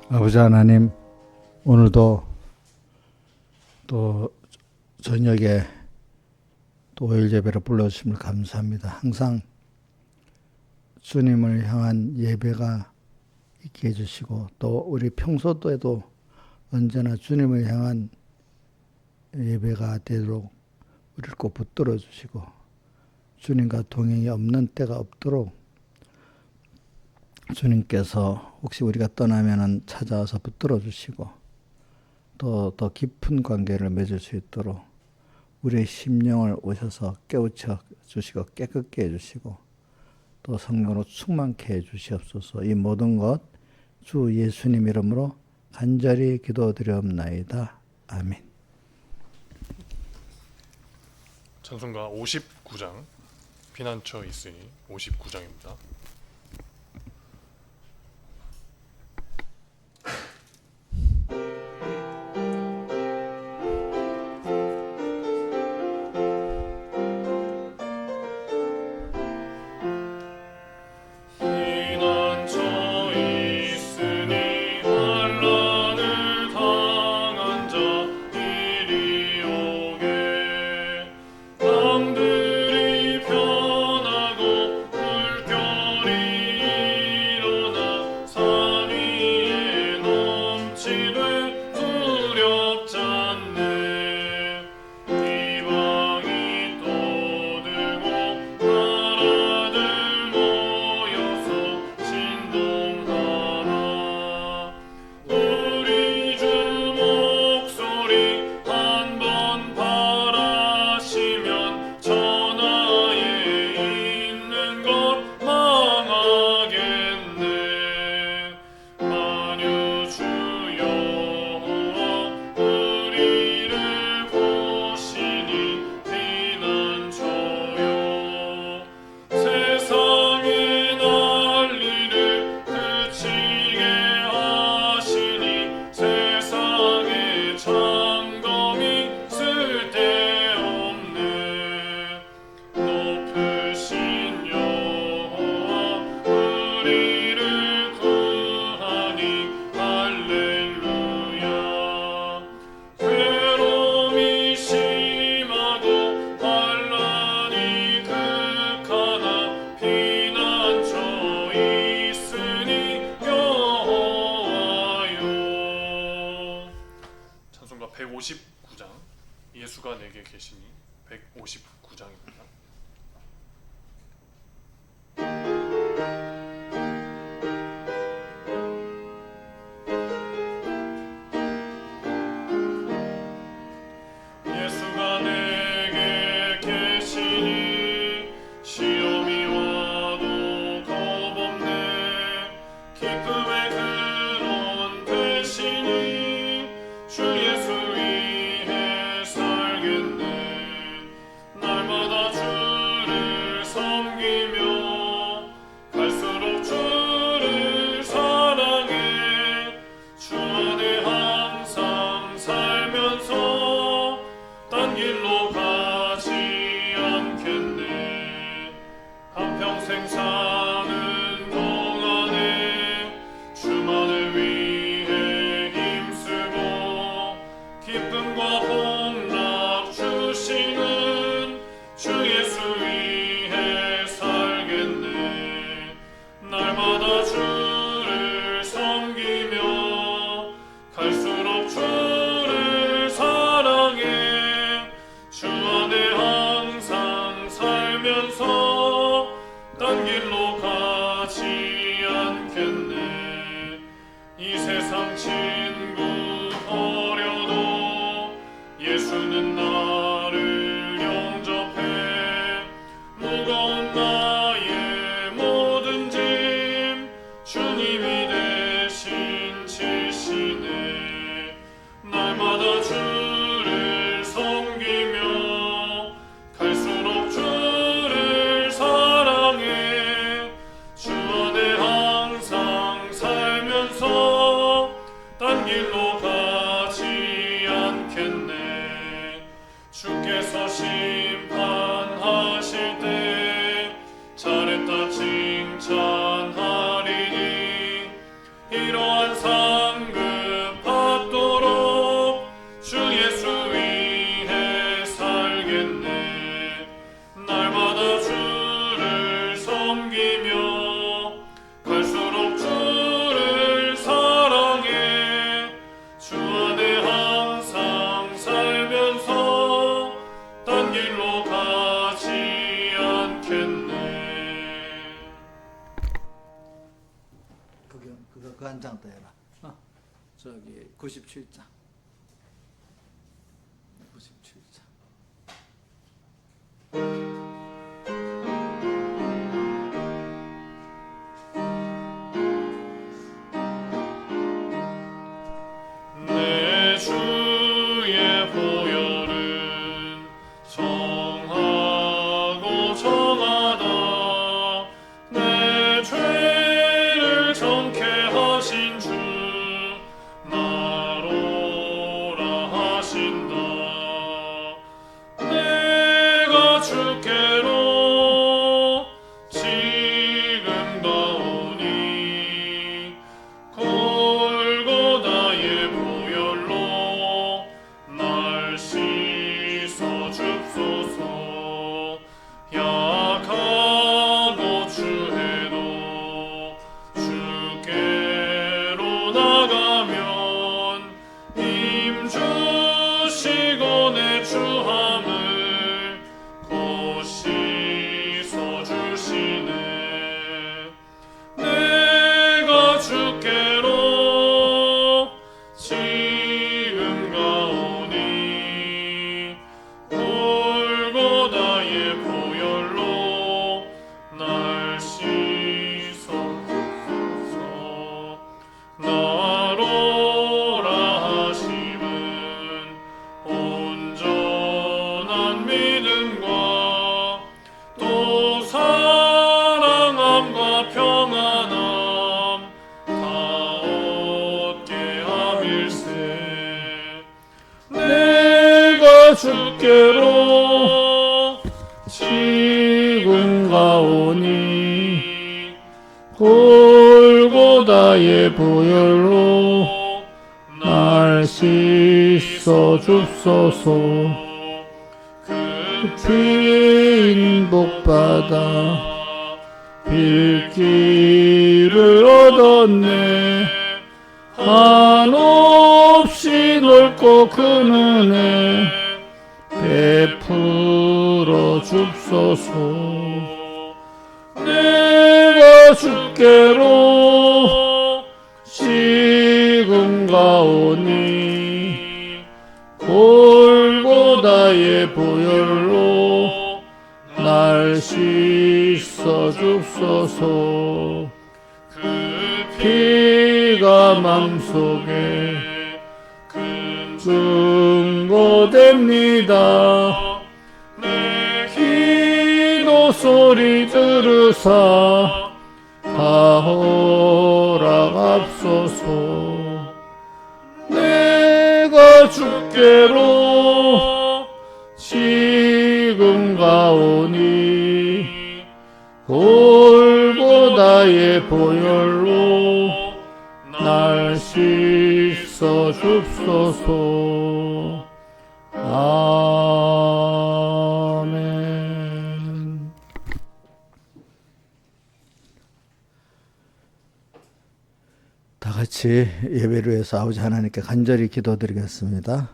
아버지 하나님, 오늘도 또 저녁에 또 오일 예배를 불러주심을 감사합니다. 항상 주님을 향한 예배가 있게 해주시고, 또 우리 평소에도 언제나 주님을 향한 예배가 되도록 우리를 꼭 붙들어 주시고, 주님과 동행이 없는 때가 없도록 주님께서 혹시 우리가 떠나면은 찾아와서 붙들어 주시고, 또 더 깊은 관계를 맺을 수 있도록 우리의 심령을 오셔서 깨우쳐 주시고 깨끗게 해주시고, 또 성령으로 충만케 해주시옵소서. 이 모든 것 주 예수님 이름으로 간절히 기도드리옵나이다. 아멘. 찬송가 59장, 피난처 있으니 59장입니다. 찬송가 159장, 예수가 내게 계시니 159장입니다. 예수가 내게 계시니 시험이 와도 겁없네. 기쁨의 근원 되시니 주 예수 위해 살겠네. 날마다 주를 섬기며 갈수록 주를 사랑해. 주 안에 항상 살면서 딴 길로 가지 않겠네. 한평생 사는 동안에 주만을 위해 힘쓰고 기쁨과 복락 주시는 주 예수 위해 살겠네. 날마다 주를 섬기며 갈수록 주를 사랑해. 주 안에 항상 살면서 딴 길로 가지 않겠네. 이 세상 친구 버려도 예수는 나를 영접해. 무거운 나의 모든 짐 주님이 대신 지시네. 날마다 주를 섬기며 갈수록 주를 사랑해. 주 안에 항상 살면서 딴 길로 가지 않겠네. 주께서 심판하실 때 잘했다 칭찬하리니 이러한 삶 저기 97장. 97장. 내 주의 보혈은 정하고 정하다. 내 죄를 정케 하신 주 나로라 하신다. 내가 주께로 지금 가오니 골고다의 보혈로 날 씻어 줍소서. 약하고 추해도 주께로 나가면 힘 주시고 내 추함을 곧 씻어 주시네. 내가 주께로 지금 가오니 골고다의 보혈로 날 씻어서. 나로라 하심은 온전한 믿음과 또 사랑함과 평안함 다 얻게 함일세. 내가 주께로 지금 가오니 골고다의 보혈로 날 씻어 줍소서. 빈 복받아 빌기를 얻었네. 한없이 넓고 큰 은혜 베풀어 줍소서. 내가 주께로 지금 가오니 골고다의 보혈로 날 씻어 줍소서. 피가 맘속에 증거됩니다. 내 기도 소리 들으사 다 허락합소서. 내가 주께로 지금 가오니 골고다의 보혈로 날 씻어 줍소서. 아멘. 다 같이 예배를 위해서 아버지 하나님께 간절히 기도드리겠습니다.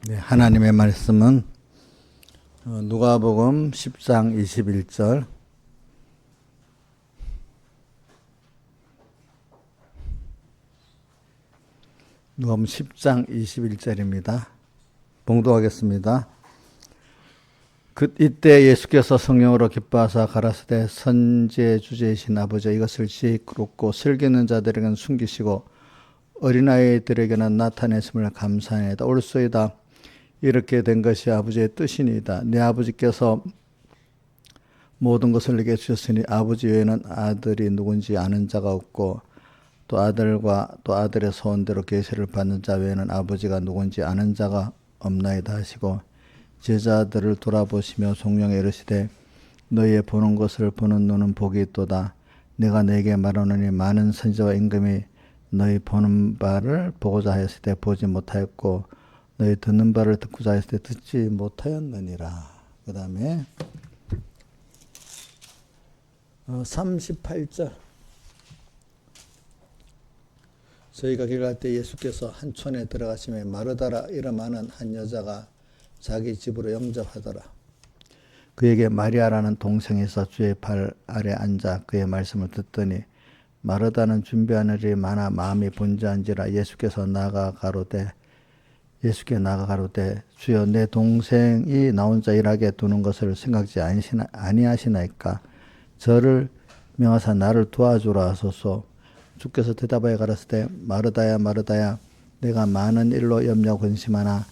네, 하나님의 말씀은 누가복음 10장 21절, 누가복음 10장 21절입니다. 봉독하겠습니다. 이때 예수께서 성령으로 기뻐하사 가라사대 선지의 주제이신 아버지, 이것을 지혜롭고 슬기는 자들에게는 숨기시고 어린아이들에게는 나타내심을 감사하나이다. 옳소이다. 이렇게 된 것이 아버지의 뜻이니이다. 내 아버지께서 모든 것을 내게 주셨으니 아버지 외에는 아들이 누군지 아는 자가 없고 또 아들과 또 아들의 소원대로 계시를 받는 자 외에는 아버지가 누군지 아는 자가 없나이다 하시고 제자들을 돌아보시며 성령에 이르시되 너희의 보는 것을 보는 눈은 복이 있도다. 내가 너에게 말하노니 많은 선지자와 임금이 너희 보는 바를 보고자 하였을 때 보지 못하였고 너희 듣는 바를 듣고자 하였을 때 듣지 못하였느니라. 그 다음에 38절 저희가 길 갈 때 예수께서 한 촌에 들어가시며 마르다라 이름하는 한 여자가 자기 집으로 영접하더라. 그에게 마리아라는 동생이 있어 주의 발 아래 앉아 그의 말씀을 듣더니 마르다는 준비하는 일이 많아 마음이 분주한지라 예수께 나아가 가로되 주여 내 동생이 나 혼자 일하게 두는 것을 생각지 아니하시나이까 저를 명하사 나를 도와주라 하소서. 주께서 대답하여 가라사대 마르다야 마르다야 내가 많은 일로 염려 근심하나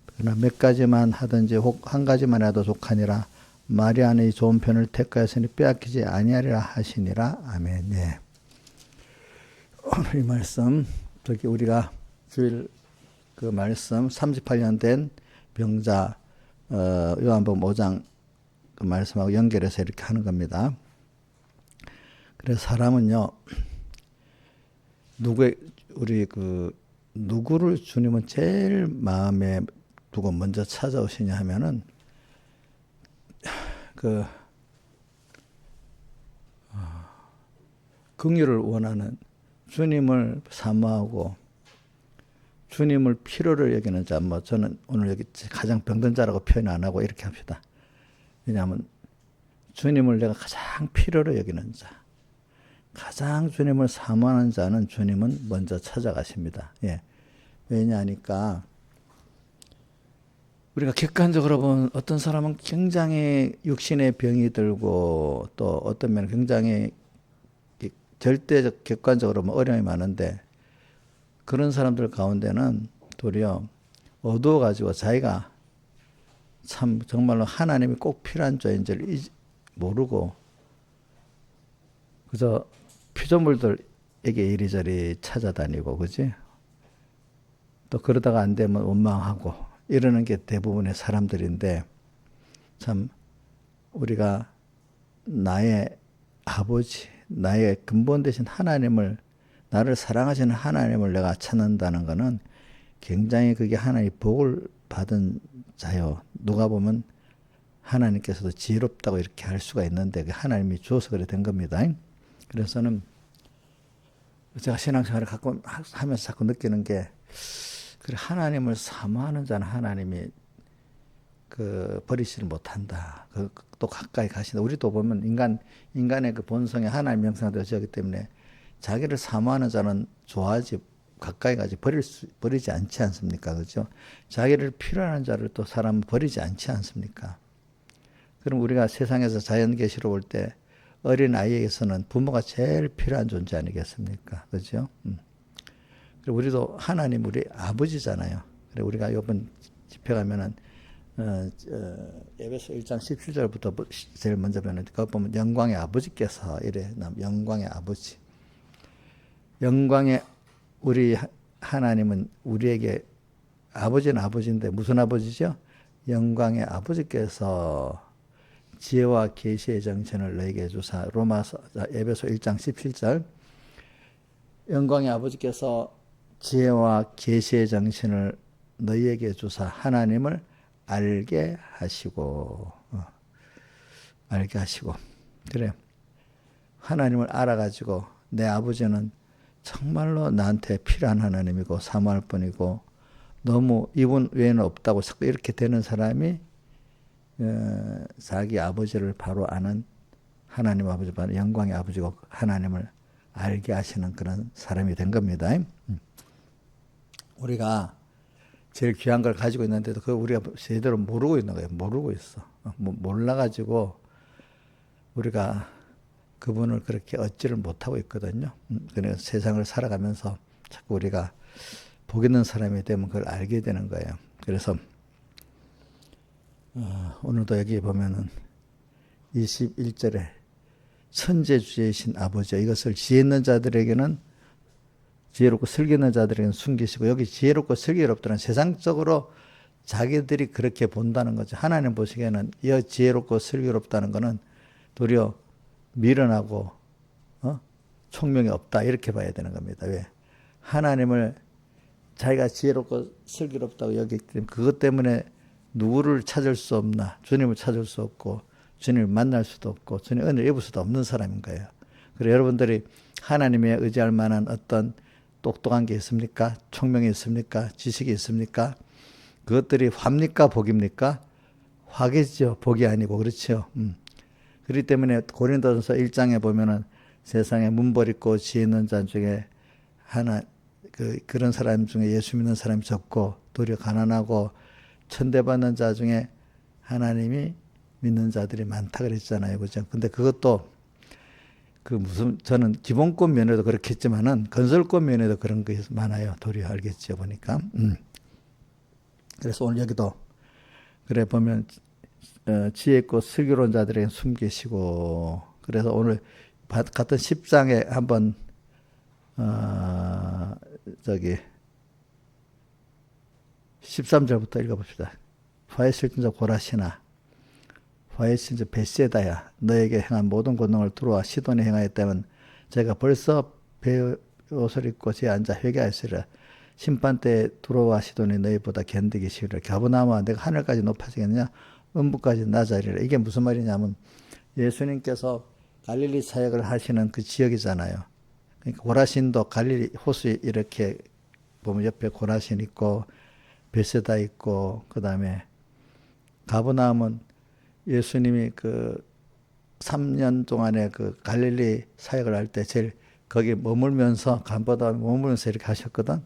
그러나 몇 가지만 하든지 혹 한 가지만 해도 족하니라. 마리아는 이 좋은 편을 택하였으니 빼앗기지 아니하리라 하시니라. 아멘. 예. 오늘 이 말씀 저기 우리가 주일 그 말씀 38년 된 병자 요한복음 5장 그 말씀하고 연결해서 이렇게 하는 겁니다. 그래서 사람은요 누구를 주님은 제일 마음에 두고 먼저 찾아오시냐 하면은 긍휼을 원하는 주님을 사모하고 주님을 필요를 여기는 자, 저는 오늘 여기 가장 병든 자라고 표현 안 하고 이렇게 합시다. 왜냐하면 주님을 내가 가장 필요로 여기는 자, 가장 주님을 사모하는 자는 주님은 먼저 찾아가십니다. 예. 왜냐하니까 우리가 객관적으로 보면 어떤 사람은 굉장히 육신의 병이 들고 또 어떤 면은 굉장히 절대적 객관적으로 보면 어려움이 많은데 그런 사람들 가운데는 도리어 어두워가지고 자기가 참 정말로 하나님이 꼭 필요한 자인지를 모르고 그저 피조물들에게 이리저리 찾아다니고 그지? 또 그러다가 안 되면 원망하고 이러는 게 대부분의 사람들인데 참 우리가 나의 아버지, 나의 근본 되신 하나님을 나를 사랑하시는 하나님을 내가 찾는다는 것은 굉장히 그게 하나님의 복을 받은 자요. 누가 보면 하나님께서도 지혜롭다고 이렇게 할 수가 있는데 하나님이 주어서 그래 된 겁니다. 그래서는 제가 신앙생활을 하면서 자꾸 느끼는 게 그래 하나님을 사모하는 자는 하나님이 버리지를 못한다. 또 가까이 가신다. 우리도 보면 인간의 그 본성에 하나님 형상되어지기 때문에 자기를 사모하는 자는 좋아하지 가까이 가지 버리지 않지 않습니까? 그렇죠? 자기를 필요한 자를 또 사람은 버리지 않지 않습니까? 그럼 우리가 세상에서 자연 계시로 볼 때 어린 아이에게서는 부모가 제일 필요한 존재 아니겠습니까? 그렇죠? 그리고 우리도 하나님 우리 아버지잖아요. 그래 우리가 이번 집회 가면은 에베소 1장 17절부터 제일 먼저 보면 거기 보면 영광의 아버지께서 이래 영광의 아버지. 영광의 우리 하나님은 우리에게 아버지는 아버지인데 무슨 아버지죠? 영광의 아버지께서 지혜와 계시의 정신을 너에게 주사 에베소 1장 17절 영광의 아버지께서 지혜와 계시의 정신을 너희에게 주사 하나님을 알게 하시고 그래 하나님을 알아가지고 내 아버지는 정말로 나한테 필요한 하나님이고 사모할 뿐이고 너무 이분 외에는 없다고 자꾸 이렇게 되는 사람이 자기 아버지를 바로 아는 하나님 아버지 바로 영광의 아버지고 하나님을 알게 하시는 그런 사람이 된 겁니다. 우리가 제일 귀한 걸 가지고 있는데도 그걸 우리가 제대로 모르고 있는 거예요. 모르고 있어. 몰라가지고 우리가 그분을 그렇게 얻지를 못하고 있거든요. 그래서 세상을 살아가면서 자꾸 우리가 복 있는 사람이 되면 그걸 알게 되는 거예요. 그래서 오늘도 여기 보면은 21절에 천재주제이신 아버지여 이것을 지혜 있는 자들에게는 지혜롭고 슬기 있는 자들에게는 숨기시고 여기 지혜롭고 슬기롭다는 세상적으로 자기들이 그렇게 본다는 거죠. 하나님 보시기에는 이 지혜롭고 슬기롭다는 거는 도리어 미련하고 총명이 없다 이렇게 봐야 되는 겁니다. 왜? 하나님을 자기가 지혜롭고 슬기롭다고 여기기 때문에 그것 때문에 누구를 찾을 수 없나 주님을 찾을 수 없고 주님을 만날 수도 없고 주님의 은혜를 입을 수도 없는 사람인 거예요. 그래서 여러분들이 하나님에 의지할 만한 어떤 똑똑한 게 있습니까? 총명이 있습니까? 지식이 있습니까? 그것들이 화입니까? 복입니까? 화겠죠. 복이 아니고 그렇죠. 그렇기 때문에 고린도전서 1장에 보면은 세상에 문벌 있고 지혜 있는 자 중에 그런 사람 중에 예수 믿는 사람이 적고 도리어 가난하고 천대받는 자 중에 하나님이 믿는 자들이 많다 그랬잖아요. 그죠? 근데 그것도 저는 기본권 면에도 그렇겠지만은 건설권 면에도 그런 게 많아요. 도리어 알겠죠. 보니까. 그래서 오늘 여기도 그래 보면 지혜 있고 슬기로운 자들에게 숨기시고 그래서 오늘 같은 10장에 한번 13절부터 읽어봅시다. 화해실진자 고라시나 화해실진자 벳세다야 너에게 행한 모든 권능을 두루와 시돈에 행하였다면 제가 벌써 베옷을 입고 제 앉아 회개하였으리라. 심판 때 두로와 시돈이 너희보다 견디기 쉬우리라. 가버나움아 내가 하늘까지 높아지겠느냐 음부까지 낮아지리라. 이게 무슨 말이냐면 예수님께서 갈릴리 사역을 하시는 그 지역이잖아요. 그러니까 고라신도 갈릴리 호수 이렇게 보면 옆에 고라신 있고 베세다 있고 그다음에 가버나움은 예수님이 그 3년 동안에 그 갈릴리 사역을 할 때 제일 거기 머물면서 가버나움에 머물면서 이렇게 하셨거든.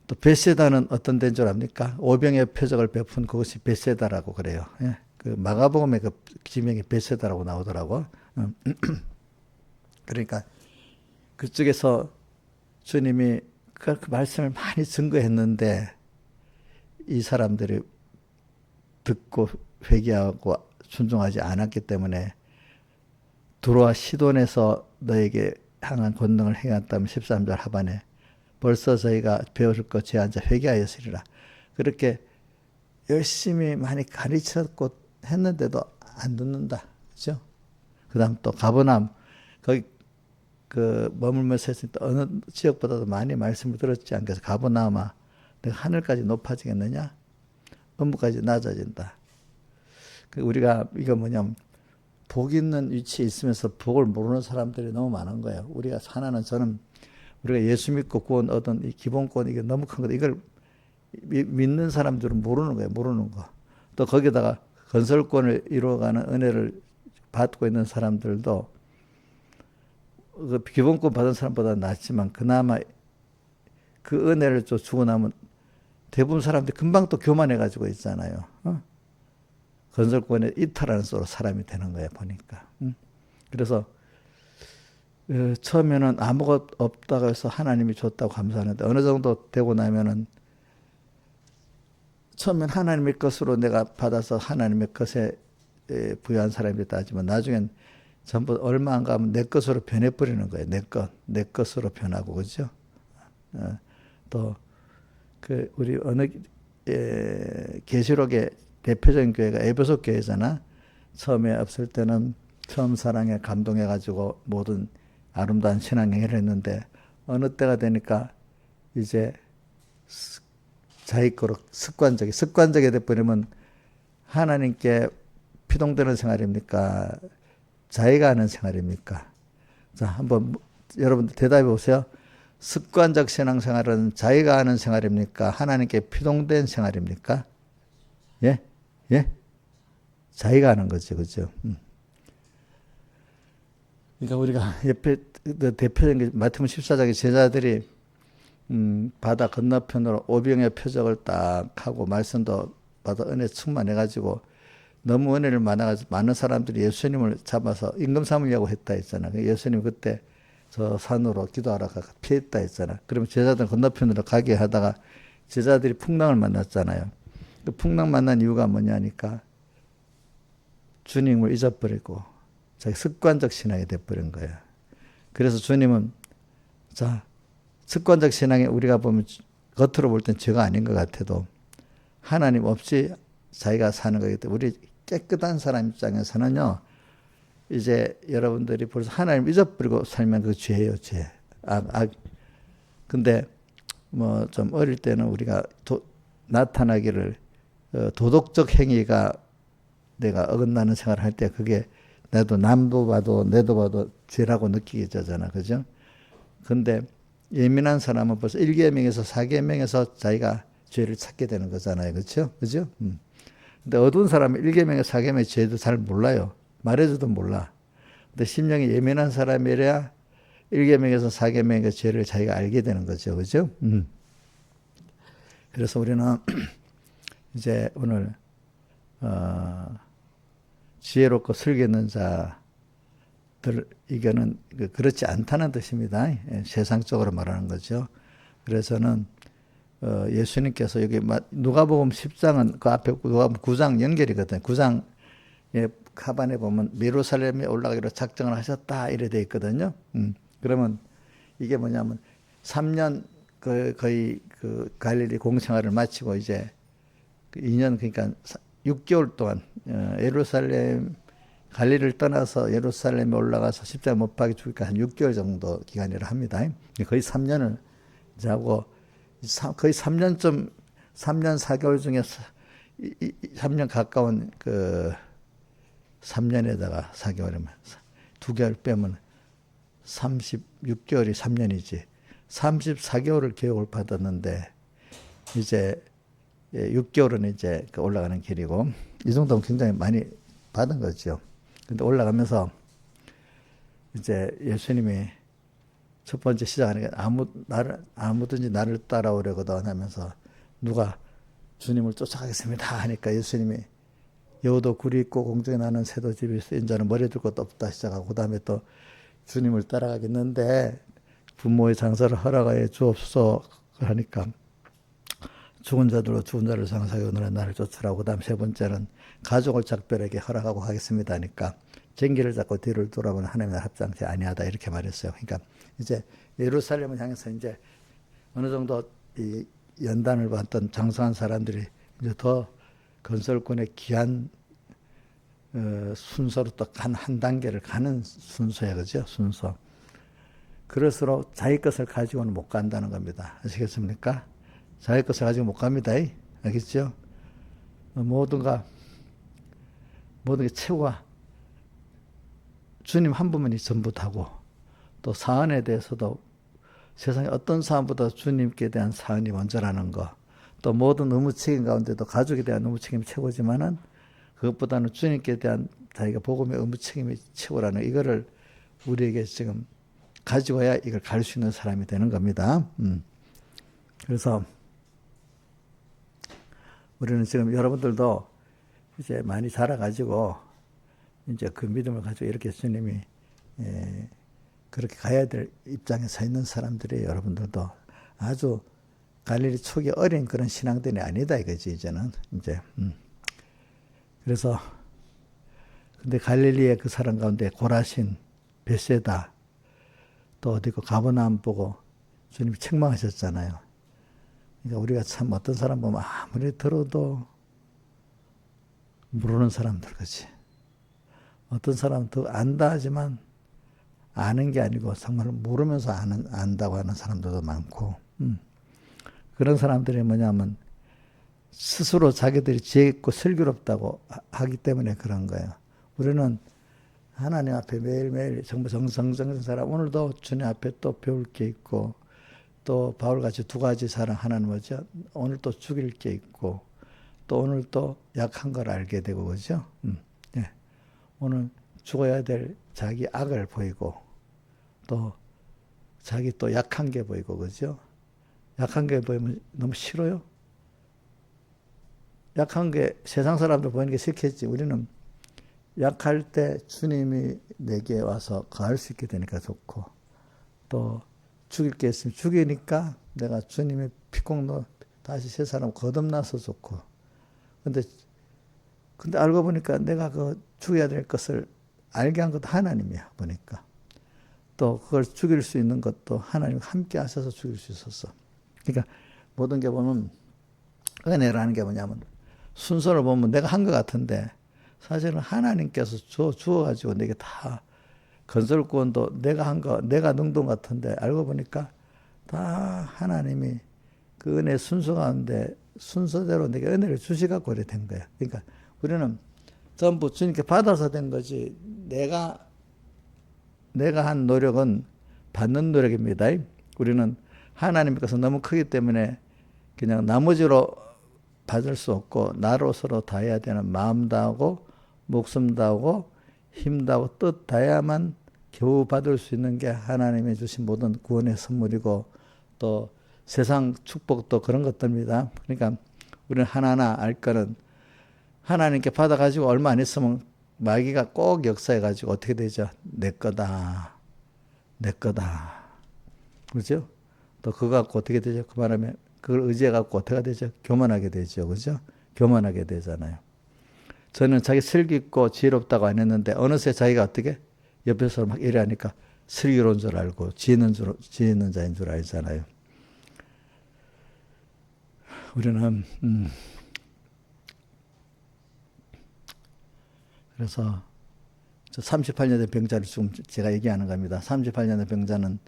또 베세다는 어떤 데인 줄 압니까? 오병의 표적을 베푼 그것이 베세다라고 그래요. 예. 그 마가복음의 그 지명이 베세다라고 나오더라고. 그러니까 그쪽에서 주님이 그 말씀을 많이 증거했는데 이 사람들이 듣고 회개하고 순종하지 않았기 때문에 두로와 시돈에서 너에게 향한 권능을 행했다면 13절 하반에 벌써 저희가 배우실 것 제 앉아 회개하였으리라. 그렇게 열심히 많이 가르쳤고 했는데도 안 듣는다. 그죠? 그 다음 또 가버나움 거기 그 머물면서 했으니까 어느 지역보다도 많이 말씀을 들었지 않겠어. 가버나움아 내가 하늘까지 높아지겠느냐? 음부까지 낮아진다. 우리가 이거 뭐냐면 복 있는 위치에 있으면서 복을 모르는 사람들이 너무 많은 거예요. 우리가 하나는 저는 우리가 예수 믿고 구원 얻은 이 기본권 이게 너무 큰 거다. 이걸 믿는 사람들은 모르는 거예요. 모르는 거. 또 거기다가 건설권을 이루어가는 은혜를 받고 있는 사람들도 그 기본권 받은 사람보다 낫지만 그나마 그 은혜를 좀 주고 나면 대부분 사람들이 금방 또 교만해가지고 있잖아요. 건설권에 이탈하는 쪽으로 사람이 되는 거예요. 보니까. 그래서 처음에는 아무것도 없다고 해서 하나님이 줬다고 감사하는데 어느 정도 되고 나면은 처음엔 하나님의 것으로 내가 받아서 하나님의 것에 부여한 사람이 됐다 하지만 나중엔 전부 얼마 안 가면 내 것으로 변해버리는 거예요. 내 것으로 변하고 그죠? 또 그 우리 어느 계시록의 대표적인 교회가 에베소 교회잖아. 처음에 없을 때는 처음 사랑에 감동해가지고 모든 아름다운 신앙행위를 했는데 어느 때가 되니까 이제 자기 거로 습관적이 돼버리면 하나님께 피동되는 생활입니까? 자기가 하는 생활입니까? 자, 한번 여러분들 대답해 보세요. 습관적 신앙생활은 자기가 하는 생활입니까? 하나님께 피동된 생활입니까? 예? 예? 자기가 하는 거죠. 그죠? 그러니까 우리가 옆에 대표적인 게 마태복음 14장의 제자들이 바다 건너편으로 오병의 표적을 딱 하고 말씀도 받아 은혜 충만해가지고 너무 은혜를 많아가지고 많은 사람들이 예수님을 잡아서 임금 삼으려고 했다 했잖아. 예수님 그때 저 산으로 기도하러 가서 피했다 했잖아. 그러면 제자들 건너편으로 가게 하다가 제자들이 풍랑을 만났잖아요. 그 풍랑 만난 이유가 뭐냐니까 주님을 잊어버리고 자기 습관적 신앙이 돼버린 거예요. 그래서 주님은 자 습관적 신앙에 우리가 보면 겉으로 볼 땐 죄가 아닌 것 같아도 하나님 없이 자기가 사는 거기 때문에 우리 깨끗한 사람 입장에서는요. 이제 여러분들이 벌써 하나님 잊어버리고 살면 그 죄예요. 죄. 근데 뭐 좀 어릴 때는 우리가 나타나기를 도덕적 행위가 내가 어긋나는 생활을 할 때 그게 나도 남도 봐도 내도 봐도 죄라고 느끼게 되잖아. 그죠? 근데 예민한 사람은 벌써 1계명에서 4계명에서 자기가 죄를 찾게 되는 거잖아요. 그렇죠? 그죠? 근데 어두운 사람은 1계명에 4계명의 죄도 잘 몰라요. 말해줘도 몰라. 근데 심령이 예민한 사람이래야 1계명에서 4계명의 죄를 자기가 알게 되는 거죠. 그죠? 그래서 우리는 이제 오늘 지혜롭고 슬기 있는 자들 이거는 그렇지 않다는 뜻입니다. 세상적으로 말하는 거죠. 그래서는 예수님께서 여기 누가복음 10장은 그 앞에 누가복음 9장 연결이거든요. 9장의 하반에 보면 예루살렘에 올라가기로 작정을 하셨다 이래 돼 있거든요. 그러면 이게 뭐냐면 3년 거의 그 갈릴리 공생활을 마치고 이제 2년 그러니까 6개월 동안 예루살렘 갈릴리를 떠나서 예루살렘에 올라가서 십자가 못 박혀 죽을까 한 6개월 정도 기간이라 합니다. 거의 3년을 이제 하고 거의 3년 4개월 중에 3년 가까운 그 3년에다가 4개월이면 2개월 빼면 36개월이 3년이지. 34개월을 교육을 받았는데 이제 6개월은 이제 올라가는 길이고 이 정도면 굉장히 많이 받은 거죠. 근데 올라가면서 이제 예수님이 첫 번째 시작하는 게 아무든지 나를 따라오려거든 하면서 누가 주님을 쫓아가겠습니다 하니까 예수님이 여우도 굴이 있고 공중에 나는 새도 집이 있어 인자는 머리 둘 것도 없다 시작하고 그 다음에 또 주님을 따라가겠는데 부모의 장사를 허락하여 주옵소서 하니까 죽은 자들로 죽은 자를 장사하여 오늘의 나를 쫓으라고 그 다음 세 번째는 가족을 작별에게 허락하고 하겠습니다 하니까 쟁기를 잡고 뒤를 돌아보는 하나님의 합장치 아니하다 이렇게 말했어요. 그러니까 이제 예루살렘을 향해서 이제 어느 정도 이 연단을 받던 장성한 사람들이 이제 더 건설권의 귀한 순서로 또 한 단계를 가는 순서야, 그죠? 순서. 그럴수록 자기 것을 가지고는 못 간다는 겁니다. 아시겠습니까? 자기 것을 가지고 못 갑니다. 알겠죠? 모든 게 최고가 주님 한 분만이 전부다고 또 사안에 대해서도 세상에 어떤 사안보다 주님께 대한 사안이 먼저라는 거 또 모든 의무 책임 가운데도 가족에 대한 의무 책임이 최고지만은 그것보다는 주님께 대한 자기가 복음의 의무 책임이 최고라는 이거를 우리에게 지금 가지고 와야 이걸 갈 수 있는 사람이 되는 겁니다. 그래서 우리는 지금 여러분들도 이제 많이 자라가지고 이제 그 믿음을 가지고 이렇게 주님이 그렇게 가야 될 입장에 서 있는 사람들이 여러분들도 아주 갈릴리 초기 어린 그런 신앙들이 아니다 이거지 이제는 이제 그래서 근데 갈릴리의 그 사람 가운데 고라신, 베세다 또 어디고 가버나움 보고 주님이 책망하셨잖아요. 그러니까 우리가 참 어떤 사람 보면 아무리 들어도 모르는 사람들 그치. 어떤 사람은 더 안다 하지만 아는 게 아니고 정말 모르면서 안다고 하는 사람들도 많고 그런 사람들이 뭐냐면 스스로 자기들이 지혜 있고 슬기롭다고 하기 때문에 그런 거예요. 우리는 하나님 앞에 매일매일 정말 정성적인 사람 오늘도 주님 앞에 또 배울 게 있고 또 바울같이 두 가지 사랑 하나는 뭐죠? 오늘 또 죽일 게 있고 또 오늘 또 약한 걸 알게 되고 그죠? 네. 오늘 죽어야 될 자기 악을 보이고 또 자기 또 약한 게 보이고 그죠? 약한 게 보이면 너무 싫어요? 약한 게 세상 사람들 보이는 게 싫겠지. 우리는 약할 때 주님이 내게 와서 거할 수 있게 되니까 좋고 또 죽일 게 있으면 죽이니까 내가 주님의 피공로 다시 새 사람 거듭나서 좋고 근데 근데 알고 보니까 내가 그 죽여야 될 것을 알게 한 것도 하나님이야, 보니까. 또 그걸 죽일 수 있는 것도 하나님 함께 하셔서 죽일 수 있었어. 그러니까 모든 게 보면 은혜라는 게 뭐냐면 순서를 보면 내가 한 것 같은데 사실은 하나님께서 주어가지고 내게 다 건설권도 내가 한 거, 내가 능동 같은데 알고 보니까 다 하나님이 그 은혜 순서 가운데 순서대로 내게 은혜를 주시갖고 그래 된 거야. 그러니까 우리는 전부 주님께 받아서 된 거지 내가 한 노력은 받는 노력입니다. 우리는 하나님 것서 너무 크기 때문에 그냥 나머지로 받을 수 없고 나로서로 다해야 되는 마음 다하고 목숨 다하고 힘 다하고 뜻 다해야만 겨우 받을 수 있는 게 하나님이 주신 모든 구원의 선물이고 또 세상 축복도 그런 것들입니다. 그러니까 우리는 하나하나 알 거는 하나님께 받아가지고 얼마 안 있으면 마귀가 꼭 역사해가지고 어떻게 되죠? 내 거다. 내 거다. 그렇죠? 또 그거 갖고 어떻게 되죠? 그 바람에 그걸 의지해갖고 어떻게 되죠? 교만하게 되죠. 그죠? 교만하게 되잖아요. 저는 자기 슬기 있고 지혜롭다고 안 했는데 어느새 자기가 어떻게 옆에서 막 이래하니까 슬기로운 줄 알고 지혜 있는 자인 줄 알잖아요. 우리는 그래서 38년 된 병자를 지금 제가 얘기하는 겁니다. 38년 된 병자는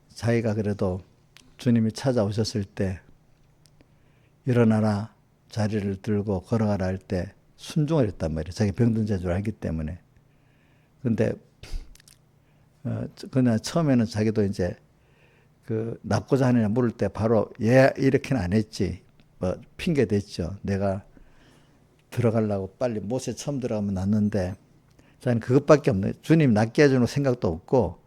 자기가 그래도 주님이 찾아오셨을 때 일어나라 자리를 들고 걸어가라 할 때 순종을 했단 말이에요. 자기 병든 줄 알기 때문에. 근데 그냥 처음에는 자기도 이제 그 낫고자 하느냐 물을 때 바로 이렇게는 안 했지. 뭐 핑계 댔죠. 내가 들어가려고 빨리 못에 처음 들어가면 낫는데 자기는 그것밖에 없네. 주님 낫게 해주는 생각도 없고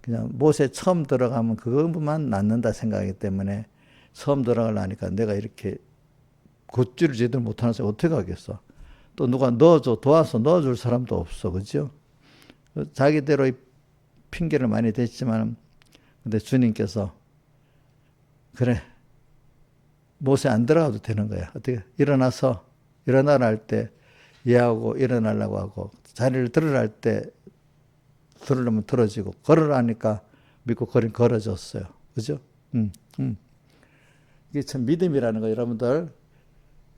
그냥 못에 처음 들어가면 그것만 낫는다 생각하기 때문에 처음 들어가려니까 내가 이렇게 곧줄을 제대로 못하는 사람이 어떻게 하겠어. 또 누가 도와서 넣어줄 사람도 없어. 그죠? 자기대로 핑계를 많이 댔지만 근데 주님께서 그래 못에 안 들어가도 되는 거야. 어떻게 일어나라 할 때 얘하고 일어나려고 하고 자리를 들으라 할 때 들으려면 들어지고 걸으라 하니까 믿고 걸어졌어요. 그죠? 이게 참 믿음이라는 거 여러분들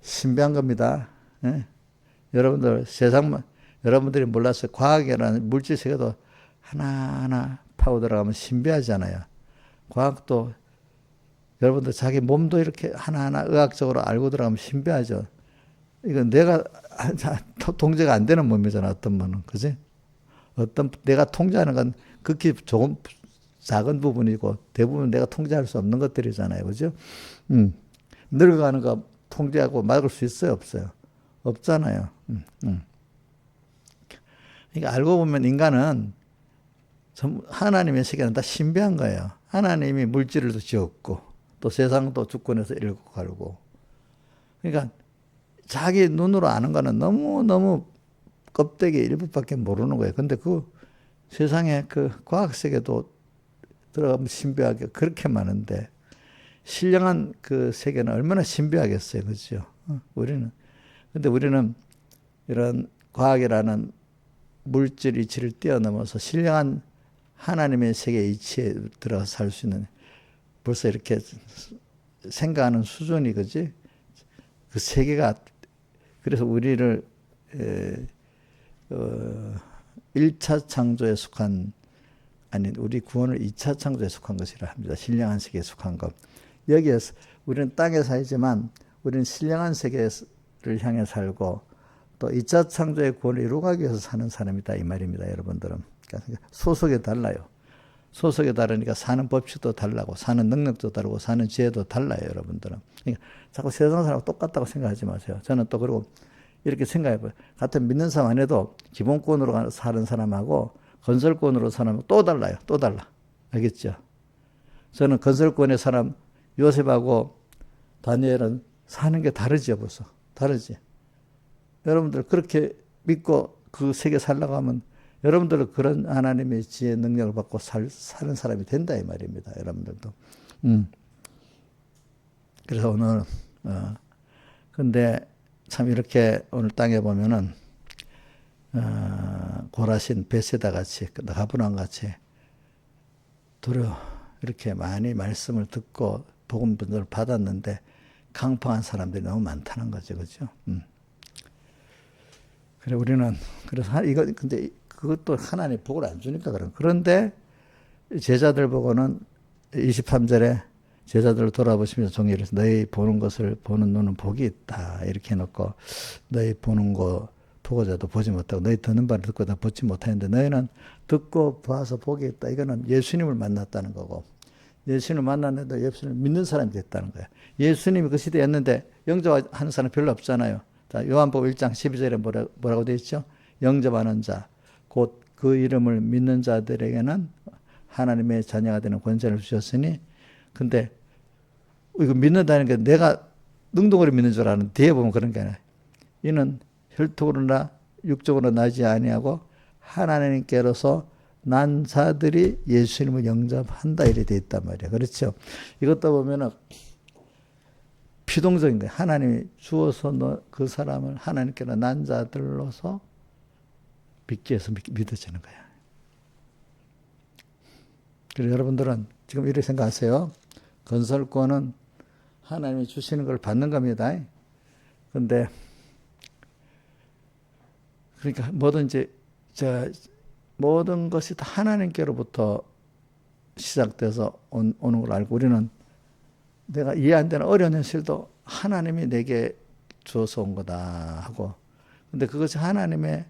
신비한 겁니다. 예? 여러분들 여러분들이 몰랐어요. 과학이라는 물질 세계도 하나하나 파고 들어가면 신비하잖아요. 과학도 여러분들 자기 몸도 이렇게 하나하나 의학적으로 알고 들어가면 신비하죠. 이건 내가 통제가 안 되는 몸이잖아. 어떤 분은. 그지? 내가 통제하는 건 극히 조금 작은 부분이고 대부분 내가 통제할 수 없는 것들이잖아요. 그죠? 늙어가는 거 통제하고 막을 수 있어요? 없어요? 없잖아요. 그러니까 알고 보면 인간은 하나님의 세계는 다 신비한 거예요. 하나님이 물질을 지었고 또 세상도 주권해서 일고 가고. 그러니까 자기 눈으로 아는 거는 너무너무 껍데기 일부밖에 모르는 거예요. 근데 그 세상에 그 과학 세계도 들어가면 신비하게 그렇게 많은데 신령한 그 세계는 얼마나 신비하겠어요. 그렇죠? 근데 우리는 이런 과학이라는 물질 이치를 뛰어넘어서 신령한 하나님의 세계 이치에 들어가 살 수 있는 벌써 이렇게 생각하는 수준이 그지? 그 세계가 그래서 우리를 1차 창조에 속한 우리 구원을 2차 창조에 속한 것이라 합니다. 신령한 세계에 속한 것. 여기에서 우리는 땅에 살지만 우리는 신령한 세계를 향해 살고 또 2차 창조의 구원을 이루기 위해서 사는 사람이다 이 말입니다. 여러분들은. 그러니까 소속이 달라요. 소속이 다르니까 사는 법칙도 달라고 사는 능력도 다르고 사는 지혜도 달라요. 여러분들은. 그러니까 자꾸 세상 사람하고 똑같다고 생각하지 마세요. 저는 또 그리고 이렇게 생각해봐요. 같은 믿는 사람 안 해도 기본권으로 사는 사람하고 건설권으로 사는 사람하고 또 달라요. 또 달라. 알겠죠? 저는 건설권의 사람 요셉하고 다니엘은 사는 게 다르죠. 벌써. 다르지. 여러분들 그렇게 믿고 그 세계 살라고 하면 여러분들은 그런 하나님의 지혜 능력을 받고 사는 사람이 된다 이 말입니다. 여러분들도. 그래서 오늘 근데 참 이렇게 오늘 땅에 보면은 고라신 베세다 같이 가브나움 같이 이렇게 많이 말씀을 듣고 복음 분들을 받았는데 강팍한 사람들이 너무 많다는 거죠, 그죠? 그래 우리는 그래서 이거 근데 그것도 하나님 복을 안 주니까 그런데 제자들 보고는 23절에 제자들을 돌아보시면서 종이를 너희 보는 것을 보는 눈은 복이 있다 이렇게 해놓고 너희 보는 거 보고자도 보지 못하고 너희 듣는 바를 듣고 다 보지 못하는데 너희는 듣고 봐서 복이 있다. 이거는 예수님을 만났다는 거고 예수님을 만났는데 예수님을 믿는 사람이 됐다는 거야. 예수님이 그 시대에 였는데 영접하는 사람 별로 없잖아요. 자, 요한복음 1장 12절에 뭐라고 되어 있죠? 영접하는 자, 곧 그 이름을 믿는 자들에게는 하나님의 자녀가 되는 권세를 주셨으니 근데 이거 믿는다는 게 내가 능동으로 믿는 줄 아는 뒤에 보면 그런 게 아니라 이는 혈통으로나 육적으로 나지 아니하고 하나님께로서 난 자들이 예수님을 영접한다 이렇게 돼 있단 말이야. 그렇죠? 이것도 보면은 피동적인 거야. 하나님이 주어서 그 사람을 하나님께로 난 자들로서 믿기 위해서 믿어지는 거야. 그래서 여러분들은 지금 이렇게 생각하세요. 건설권은 하나님이 주시는 걸 받는 겁니다. 그런데 그러니까 뭐든지 모든 것이 다 하나님께로부터 시작돼서 오는 걸 알고 우리는 내가 이해 안 되는 어려운 현실도 하나님이 내게 주어서 온 거다 하고 근데 그것이 하나님의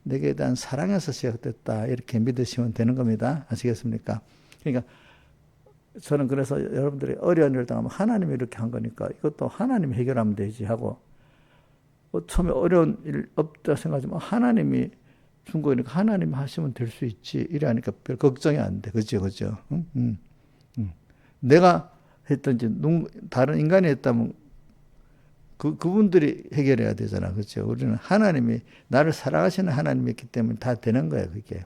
내게 대한 사랑에서 시작됐다 이렇게 믿으시면 되는 겁니다. 아시겠습니까? 그러니까 저는 그래서 여러분들이 어려운 일을 당하면 하나님이 이렇게 한 거니까 이것도 하나님이 해결하면 되지 하고 처음에 어려운 일 없다 생각하지만 하나님이 준 거니까 하나님이 하시면 될 수 있지 이래 하니까 별 걱정이 안 돼. 그죠? 내가 했든지 다른 인간이 했다면 그분들이 해결해야 되잖아. 그렇죠? 우리는 하나님이 나를 사랑하시는 하나님이 있기 때문에 다 되는 거예요. 그게.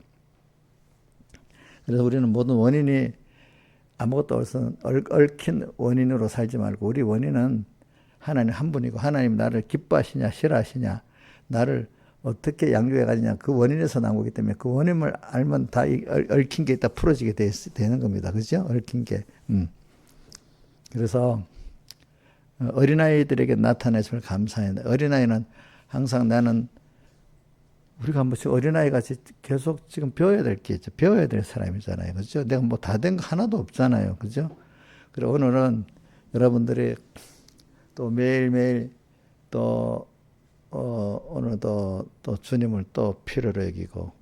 그래서 우리는 모든 원인이 아무것도 없어서 얽힌 원인으로 살지 말고 우리 원인은 하나님 한 분이고 하나님 나를 기뻐하시냐 싫어하시냐 나를 어떻게 양육해 가느냐 그 원인에서 나온 거기 때문에 그 원인을 알면 다 얽힌 게 있다 풀어지게 되는 겁니다. 그죠? 얽힌 게. 그래서 어린아이들에게 나타내심을 감사해야 돼. 어린아이는 항상 나는 우리가 한 번씩 어린아이 같이 계속 지금 배워야 될 게 있죠. 배워야 될 사람이잖아요. 그죠? 내가 뭐 다 된 거 하나도 없잖아요. 그죠? 그리고 오늘은 여러분들이 또 매일매일 또 오늘도 또 주님을 또 필요로 여기고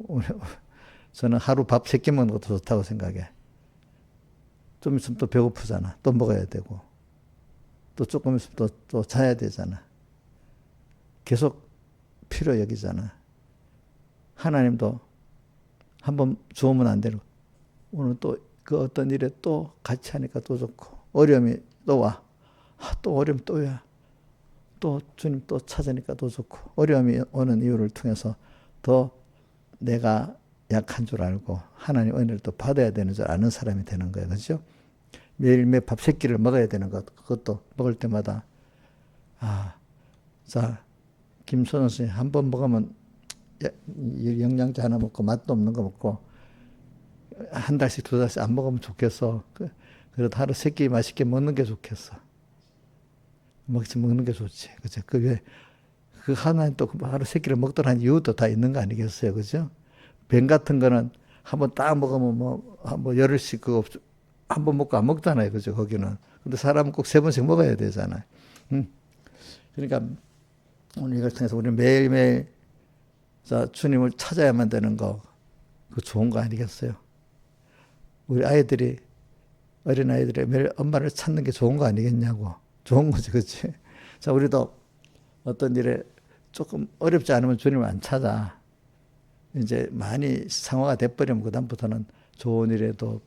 저는 하루 밥 3끼 먹는 것도 좋다고 생각해. 좀 있으면 또 배고프잖아. 또 먹어야 되고 또 조금 있으면 또 자야 되잖아. 계속 필요 여기잖아. 하나님도 한번 주우면 안 되고 오늘 또 그 어떤 일에 또 같이 하니까 또 좋고 어려움이 또 와. 또 어려움 또야. 또 주님 또 찾으니까 또 좋고 어려움이 오는 이유를 통해서 더 내가 약한 줄 알고 하나님 은혜를 또 받아야 되는 줄 아는 사람이 되는 거예요. 그렇죠? 매일매일 밥 3끼를 먹어야 되는 것 그것도 먹을 때마다 자 김선호 씨 한 번 먹으면 영양제 하나 먹고 맛도 없는 거 먹고 한 달씩 2달씩 안 먹으면 좋겠어. 그래도 하루 3끼 맛있게 먹는 게 좋겠어. 먹는 게 좋지. 그죠? 그 하나님 또 하루 3끼를 먹더라는 이유도 다 있는 거 아니겠어요? 그죠? 뱀 같은 거는 한번 딱 먹으면 뭐 열흘씩 그거 한 번 먹고 안 먹잖아요. 그죠? 거기는. 근데 사람은 꼭 3번씩 먹어야 되잖아요. 그러니까 오늘 이걸 통해서 우리 매일매일 주님을 찾아야만 되는 거, 그거 좋은 거 아니겠어요? 우리 아이들이, 어린아이들이 매일 엄마를 찾는 게 좋은 거 아니겠냐고. 좋은 거지, 그치? 자, 우리도 어떤 일에 조금 어렵지 않으면 주님을 안 찾아. 이제 많이 상화가 돼버리면 그다음부터는 좋은 일에도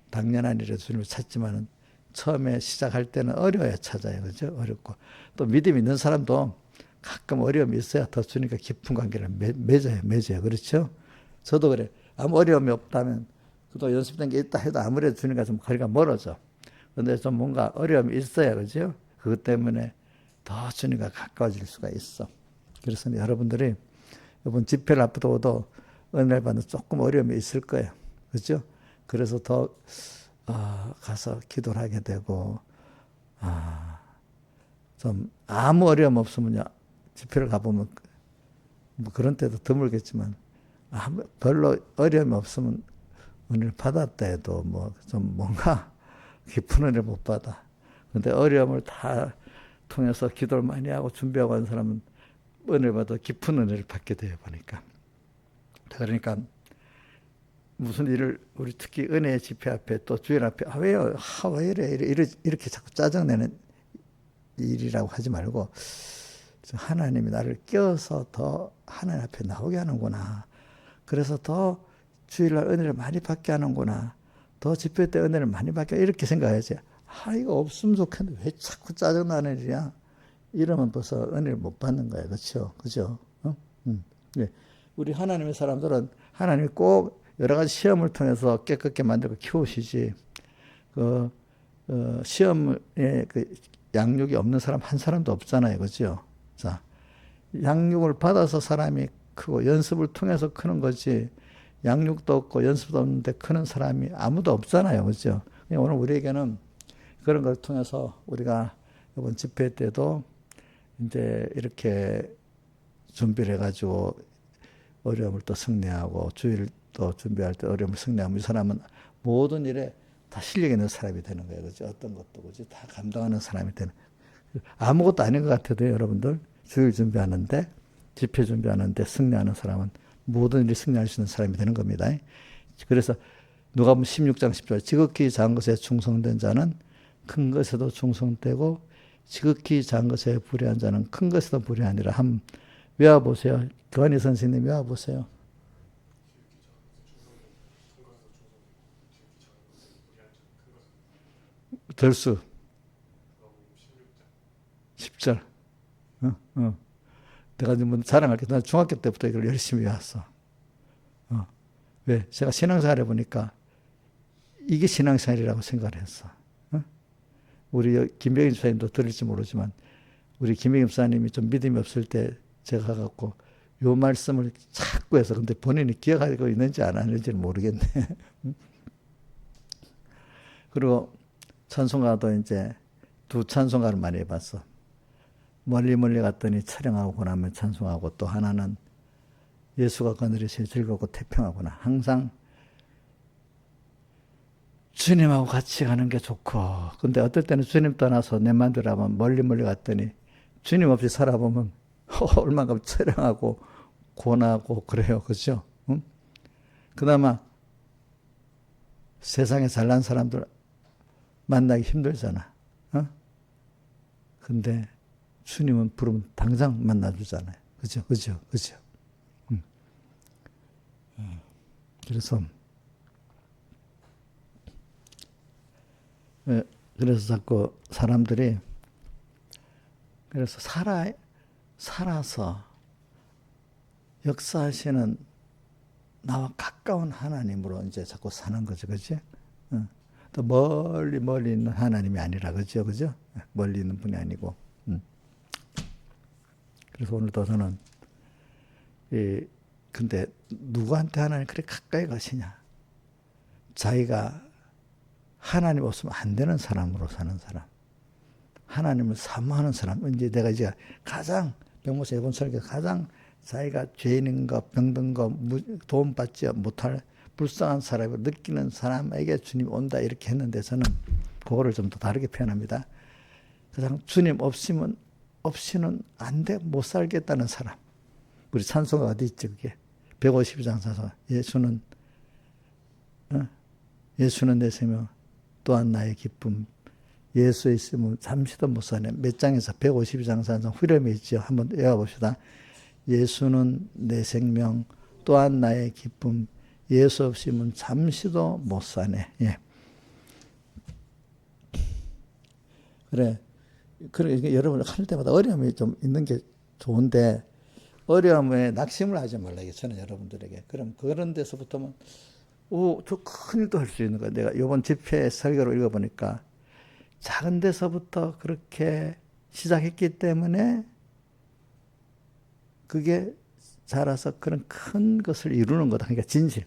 당연한 일에도 주님을 찾지만은 처음에 시작할 때는 어려워야 찾아요. 그죠? 어렵고. 또 믿음 있는 사람도 가끔 어려움이 있어야 더 주님과 깊은 관계를 맺어요. 그렇죠? 저도 그래. 아무 어려움이 없다면, 또 연습된 게 있다 해도 아무래도 주님과 좀 거리가 멀어져. 그런데 좀 뭔가 어려움이 있어야, 그죠? 그것 때문에 더 주님과 가까워질 수가 있어. 그래서 여러분들이 이번 집회를 앞두고도 은혜를 받는 조금 어려움이 있을 거예요. 그렇죠? 그래서 더 가서 기도를 하게 되고 좀 아무 어려움 없으면요. 집회를 가보면 뭐 그런 때도 드물겠지만 별로 어려움이 없으면 은혜를 받았다 해도 뭐 좀 뭔가 깊은 은혜를 못 받아. 근데 어려움을 다 통해서 기도를 많이 하고 준비하고 하는 사람은 은혜를 받아 깊은 은혜를 받게 돼요, 보니까. 그러니까 무슨 일을 우리 특히 은혜의 집회 앞에 또 주일 앞에 왜요? 왜 이렇게 자꾸 짜증내는 일이라고 하지 말고 하나님이 나를 껴서 더 하나님 앞에 나오게 하는구나. 그래서 더 주일날 은혜를 많이 받게 하는구나. 더 집회 때 은혜를 많이 받게 이렇게 생각해야지. 이거 없으면 좋겠는데 왜 자꾸 짜증나는 일이야? 이러면 벌써 은혜를 못 받는 거예요. 그렇죠? 그죠? 네. 우리 하나님의 사람들은 하나님이 꼭 여러 가지 시험을 통해서 깨끗게 만들고 키우시지. 시험에 양육이 없는 사람 한 사람도 없잖아요. 그죠? 자, 양육을 받아서 사람이 크고 연습을 통해서 크는 거지. 양육도 없고 연습도 없는데 크는 사람이 아무도 없잖아요. 그죠? 오늘 우리에게는 그런 걸 통해서 우리가 이번 집회 때도 이제 이렇게 준비를 해가지고 어려움을 또 승리하고 주일 또 준비할 때 어려움을 승리하면 이 사람은 모든 일에 다 실력 있는 사람이 되는 거예요. 그죠? 어떤 것도 그지? 다 감당하는 사람이 되는. 아무것도 아닌 것 같아도 여러분들 주일 준비하는데 집회 준비하는데 승리하는 사람은 모든 일이 승리할 수 있는 사람이 되는 겁니다. 그래서 누가복음 16장 10절 지극히 작은 것에 충성된 자는 큰 것에도 충성되고 지극히 작은 것에 불의한 자는 큰 것에도 불의하니라. 한번 외워보세요. 교환희 선생님 외워보세요. 들수 10절. 내가 뭐 자랑할게. 난 중학교 때부터 이걸 열심히 외웠어. 왜? 제가 신앙생활 해보니까 이게 신앙생활이라고 생각을 했어. 우리 김병임 집사님도 들을지 모르지만 우리 김병임 집사님이 좀 믿음이 없을 때 제가 갖고 요 말씀을 자꾸 해서 근데 본인이 기억하고 있는지 안 하는지는 모르겠네. 그리고 찬송가도 이제 두 찬송가를 많이 해봤어. 멀리 갔더니 촬영하고 나면 찬송하고 또 하나는 예수가 그늘이 제일 즐겁고 태평하구나. 항상 주님하고 같이 가는 게 좋고 근데 어떨 때는 주님 떠나서 내 맘대로 하면 멀리 갔더니 주님 없이 살아보면 얼마나 촬영하고 고나고 그래요. 그죠? 응? 그나마 세상에 잘난 사람들 만나기 힘들잖아. 근데 주님은 부르면 당장 만나주잖아요. 그죠? 그래서 자꾸 사람들이 그래서 살아서 역사하시는 나와 가까운 하나님으로 이제 자꾸 사는 거죠. 그지? 또 멀리 있는 하나님이 아니라 그죠? 멀리 있는 분이 아니고. 그래서 오늘도 저는 근데 누구한테 하나님 그렇게 가까이 가시냐? 자기가 하나님 없으면 안 되는 사람으로 사는 사람. 하나님을 사모하는 사람. 이제 내가 이제 가장 병모사 이번 설교 가장 자기가 죄인인 것, 병든 것, 도움받지 못할 불쌍한 사람을 느끼는 사람에게 주님이 온다 이렇게 했는데 저는 그거를 좀 더 다르게 표현합니다. 가장 주님 없이는 안 돼, 못 살겠다는 사람. 우리 찬송가 어디 있지 그게? 152장 찬송. 예수는 내 생명, 또한 나의 기쁨. 예수 있으면 잠시도 못 사네. 몇 장에서 152장 찬송 후렴이 있죠. 한번 외워봅시다. 예수는 내 생명, 또한 나의 기쁨. 예수 없이면 잠시도 못 사네. 예. 그래 여러분 할 때마다 어려움이 좀 있는 게 좋은데 어려움에 낙심을 하지 말라. 저는 여러분들에게. 그럼 그런 데서부터는 저 큰 일도 할 수 있는 거야. 내가 이번 집회 설교를 읽어보니까 작은 데서부터 그렇게 시작했기 때문에 그게 자라서 그런 큰 것을 이루는 거다. 그러니까 진실,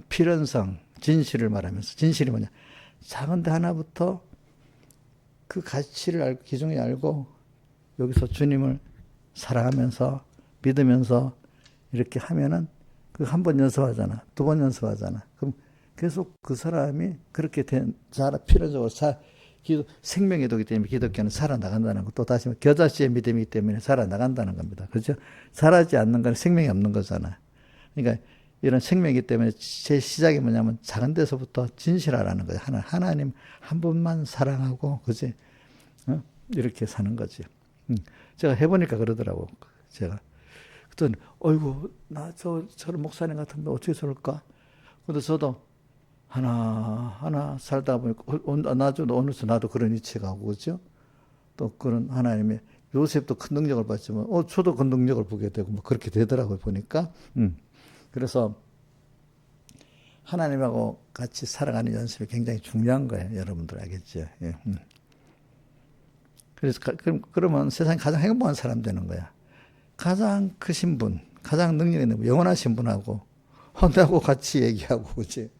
필연성, 진실을 말하면서, 진실이 뭐냐? 작은 데 하나부터 그 가치를 알고, 기중에 알고, 여기서 주님을 사랑하면서, 믿으면서, 이렇게 하면은, 그 한 번 연습하잖아. 두 번 연습하잖아. 그럼 계속 그 사람이 그렇게 필연적으로 생명의 도기 때문에 기독교는 살아나간다는 거. 또 다시 겨자씨의 믿음이기 때문에 살아나간다는 겁니다. 그렇죠? 살아지 않는 건 생명이 없는 거잖아. 그러니까 이런 생명이기 때문에 제 시작이 뭐냐면 작은 데서부터 진실하라는 거예요. 하나님 한 분만 사랑하고, 그지? 이렇게 사는 거지. 제가 해보니까 그러더라고. 제가. 그랬더니, 어이구, 저런 목사님 같은데 어떻게 저럴까? 근데 저도 하나 살다 보니까, 나도 그런 이치가 오고, 그죠? 또 그런 하나님의, 요셉도 큰 능력을 받지만, 저도 그 능력을 보게 되고, 뭐 그렇게 되더라고요, 보니까. 그래서 하나님하고 같이 살아가는 연습이 굉장히 중요한 거예요. 여러분들 알겠죠? 예. 그래서 그러면 세상에 가장 행복한 사람 되는 거야. 가장 크신 분, 가장 능력 있는 분, 영원하신 분하고 나하고 같이 얘기하고, 그치?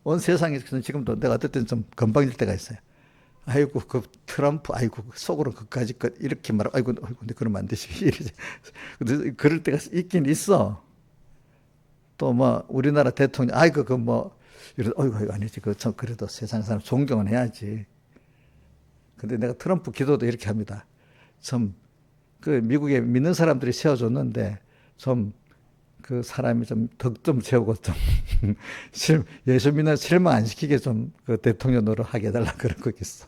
온 세상에서 지금도 내가 어떨 때는 좀 건방질 때가 있어요. 아이고, 그 트럼프, 아이고, 속으로 그까지 이렇게 말하고, 아이고, 근데 그러면 안 되지. 이러지. 그럴 때가 있긴 있어. 또 뭐, 우리나라 대통령, 아이고, 어이구, 아니지. 그래도 세상 사람 존경은 해야지. 근데 내가 트럼프 기도도 이렇게 합니다. 미국에 믿는 사람들이 세워줬는데, 그 사람이 덕 좀 채우고 예수 믿는 실망 안 시키게 그 대통령 노릇하게 해달라 그런 거 있어.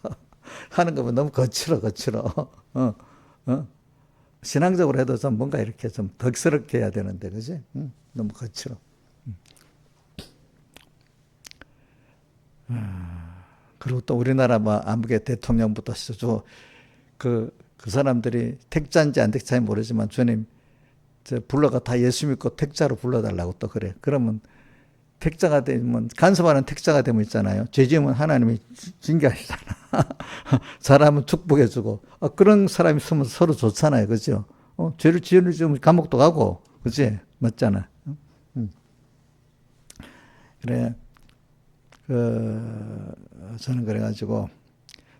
하는 거면 너무 거칠어. 신앙적으로 해도 뭔가 이렇게 덕스럽게 해야 되는데, 그지? 너무 거칠어. 그리고 또 우리나라 아무개 대통령부터 시작해서 그 사람들이 택자인지 안 택자인지 모르지만 주님, 불러가 다 예수 믿고 택자로 불러달라고 또 그래. 그러면 택자가 되면, 간섭하는 택자가 되면 있잖아요. 죄 지으면 하나님이 징계하시잖아. 잘하면 축복해주고. 그런 사람이 있으면 서로 좋잖아요. 그죠? 죄를 지으면 감옥도 가고. 그지? 맞잖아. 그래. 저는 그래가지고,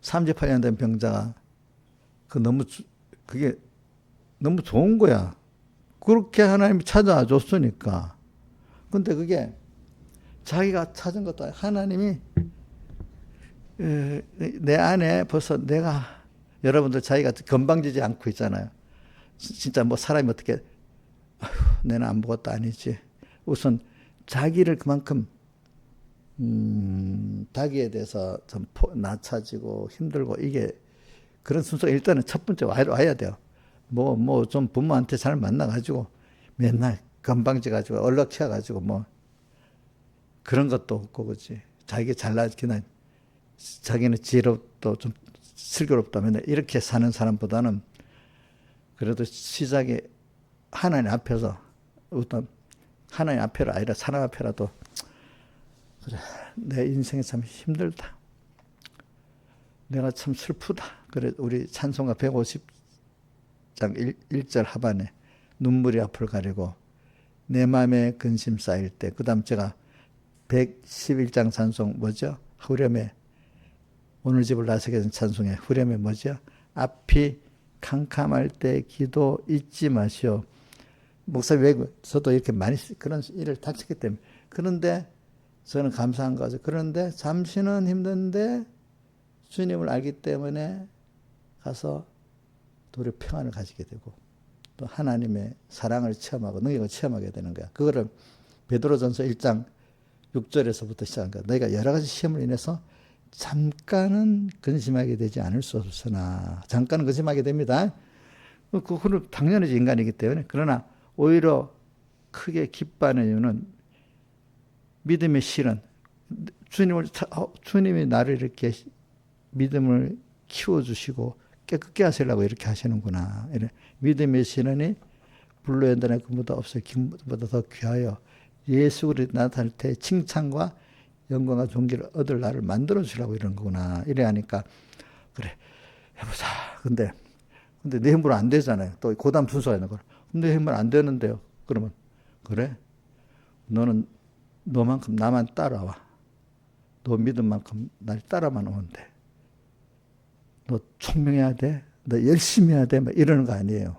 38년 된 병자가, 그게 너무 좋은 거야. 그렇게 하나님이 찾아와 줬으니까. 근데 그게 자기가 찾은 것도 하나님이 내 안에 벌써 여러분들 자기가 건방지지 않고 있잖아요. 진짜 뭐 사람이 어떻게, 내는 아무것도 아니지. 우선 자기를 그만큼, 자기에 대해서 좀 낮아지고 힘들고, 이게 그런 순서가 일단은 첫 번째 와야 돼요. 좀 부모한테 잘 만나가지고 맨날 건방져가지고 얼럭혀가지고 그런 것도 없고, 그지? 자기가 잘나기나 자기는 지혜롭고 좀 슬기롭다 맨날 이렇게 사는 사람보다는 그래도 시작에 하나님 앞에서, 어떤 하나님 앞에라 아니라 사람 앞에라도, 그래, 내 인생이 참 힘들다. 내가 참 슬프다. 그래, 우리 찬송가 150장 1절 하반에 눈물이 앞을 가리고 내 마음에 근심 쌓일 때, 그 다음 제가 111장 찬송 뭐죠? 후렴에, 오늘 집을 나서게 된 찬송에 후렴에 뭐죠? 앞이 캄캄할 때 기도 잊지 마시오. 목사님 왜, 저도 이렇게 많이 그런 일을 닥쳤기 때문에. 그런데 저는 감사한 거죠. 그런데 잠시는 힘든데 주님을 알기 때문에 가서 도리어 평안을 가지게 되고, 또 하나님의 사랑을 체험하고 능력을 체험하게 되는 거야. 그거를 베드로전서 1장 6절에서부터 시작한 거야. 너희가 여러 가지 시험을 인해서 잠깐은 근심하게 되지 않을 수 없으나, 잠깐은 근심하게 됩니다. 그거는 당연히 인간이기 때문에. 그러나 오히려 크게 기뻐하는 이유는 믿음의 실은, 주님이 나를 이렇게 믿음을 키워주시고 깨끗게 하시려고 이렇게 하시는구나. 믿음의 신원이 불로 연단의 금보다 없어요. 금보다 더 귀하여 예수 그리스도 나타날 때 칭찬과 영광과 존귀를 얻을 나를 만들어 주라고 이런 거구나. 이래 하니까, 그래, 해보자. 근데 내 힘으로 안 되잖아요. 또 고단 분수가 있는 걸. 내 힘으로 안 되는데요. 그러면 그래? 너는 너만큼 나만 따라와. 너 믿은 만큼 날 따라만 오면 돼. 너 총명해야 돼. 너 열심히 해야 돼. 막 이러는 거 아니에요.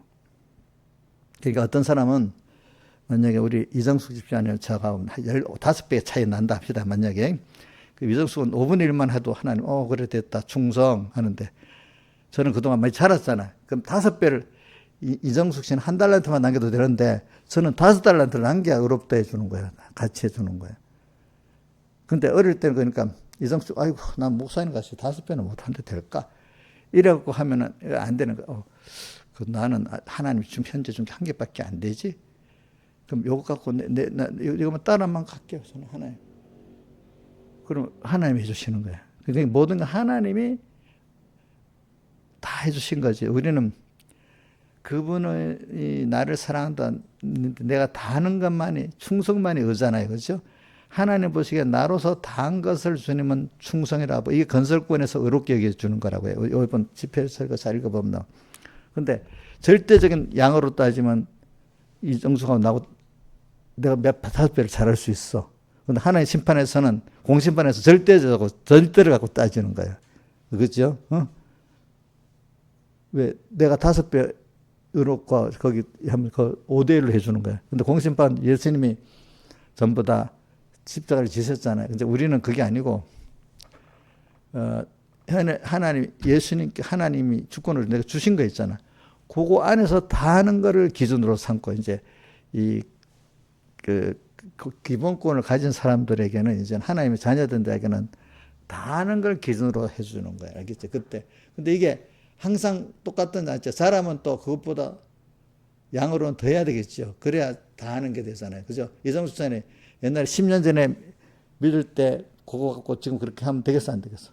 그러니까 어떤 사람은 만약에 우리 이정숙 집사님 저하고 15배의 차이 난다 합시다. 만약에 그 이정숙은 5분의 1만 해도 하나님 그래 됐다 충성 하는데 저는 그동안 많이 자랐잖아요. 그럼 5배를 이정숙 씨는 1달란트만 남겨도 되는데 저는 5달란트를 남겨야 의롭다 해주는 거예요. 같이 해주는 거예요. 근데 어릴 때는 그러니까 이정숙 아이고 난 목사님 같이 5배는 못하는데 될까? 이래갖고 하면은 안 되는 거예요. 그 나는 하나님 지금 현재 중 한 개밖에 안 되지? 그럼 요거 갖고 이거만 따라만 갈게요. 저는 하나님. 그럼 하나님이 해주시는 거예요. 그러니까 모든 거 하나님이 다 해주신 거지. 우리는 그분이 나를 사랑한다. 내가 다 하는 것만이 충성만이 의잖아요. 그렇죠? 하나님 보시기에 나로서 다 한 것을 주님은 충성이라고. 이게 건설권에서 의롭게 여겨주는 거라고 해요. 이번 집회설교 잘 읽어보면. 근데 절대적인 양으로 따지면 이정수가 나고 내가 몇 5배를 잘할 수 있어. 근데 하나님 심판에서는 공심판에서 절대를 갖고 따지는 거예요. 그렇죠? 왜 내가 5배 의롭고 거기 하면 그 5대1로 해주는 거예요. 근데 공심판 예수님이 전부 다 십자가를 지셨잖아요. 근데 우리는 그게 아니고 하나님 예수님께 하나님이 주권을 내가 주신 거 있잖아. 그거 안에서 다 하는 거를 기준으로 삼고 이제 그 기본권을 가진 사람들에게는 이제 하나님의 자녀들에게는 다 하는 걸 기준으로 해주는 거예요. 알겠죠? 그때. 근데 이게 항상 똑같은 날 사람은 또 그것보다 양으로는 더 해야 되겠죠. 그래야 다 하는 게 되잖아요. 그죠? 이정수 전에 옛날에 10년 전에 믿을 때 그거 갖고 지금 그렇게 하면 되겠어, 안 되겠어?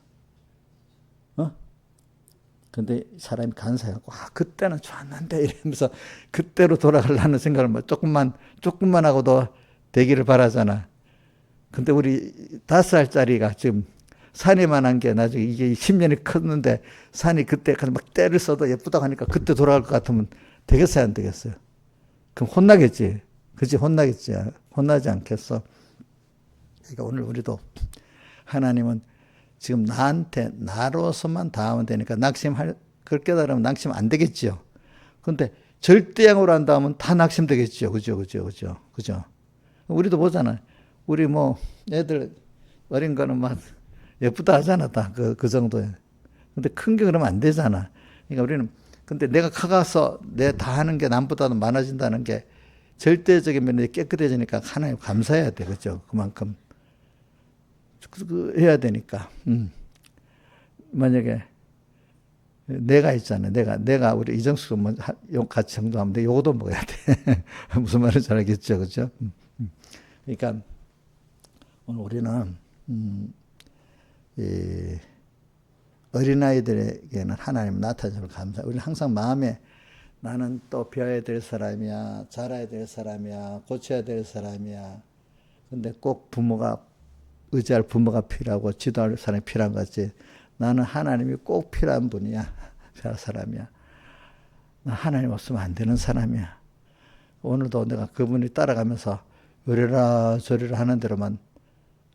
근데 사람이 간사해갖고, 그때는 좋았는데, 이러면서 그때로 돌아가려는 생각을 뭐 조금만 하고도 되기를 바라잖아. 근데 우리 5살짜리가 지금 산이만 한 게 나중에 이게 10년이 컸는데 산이 그때 막 때를 써도 예쁘다고 하니까 그때 돌아갈 것 같으면 되겠어요, 안 되겠어요? 그럼 혼나겠지. 그치, 혼나겠지. 혼나지 않겠어. 그러니까 오늘 우리도 하나님은 지금 나로서만 다 하면 되니까 그걸 깨달으면 낙심 안 되겠지요. 근데 절대양으로 한다면 다 낙심되겠지요. 그죠? 우리도 보잖아. 우리 뭐 애들 어린 거는 막 예쁘다 하잖아. 다 그 정도에. 근데 큰 게 그러면 안 되잖아. 그러니까 우리는 근데 내가 커가서 내 다 하는 게 남보다는 많아진다는 게 절대적인 면이 깨끗해지니까 하나님 감사해야 돼. 그죠? 그만큼. 해야 되니까. 만약에 내가 있잖아. 내가 우리 이정수 같이 정도하면 돼. 요거도 먹어야 돼. 무슨 말인지 잘 알겠죠. 그죠? 그러니까 오늘 우리는 이 어린아이들에게는 하나님 나타나서 감사. 우리는 항상 마음에 나는 또 배워야 될 사람이야, 자라야 될 사람이야, 고쳐야 될 사람이야. 근데 꼭 의지할 부모가 필요하고 지도할 사람이 필요한 거지. 나는 하나님이 꼭 필요한 분이야. 필요한 사람이야. 나 하나님 없으면 안 되는 사람이야. 오늘도 내가 그분이 따라가면서 이래라 저래라 하는 대로만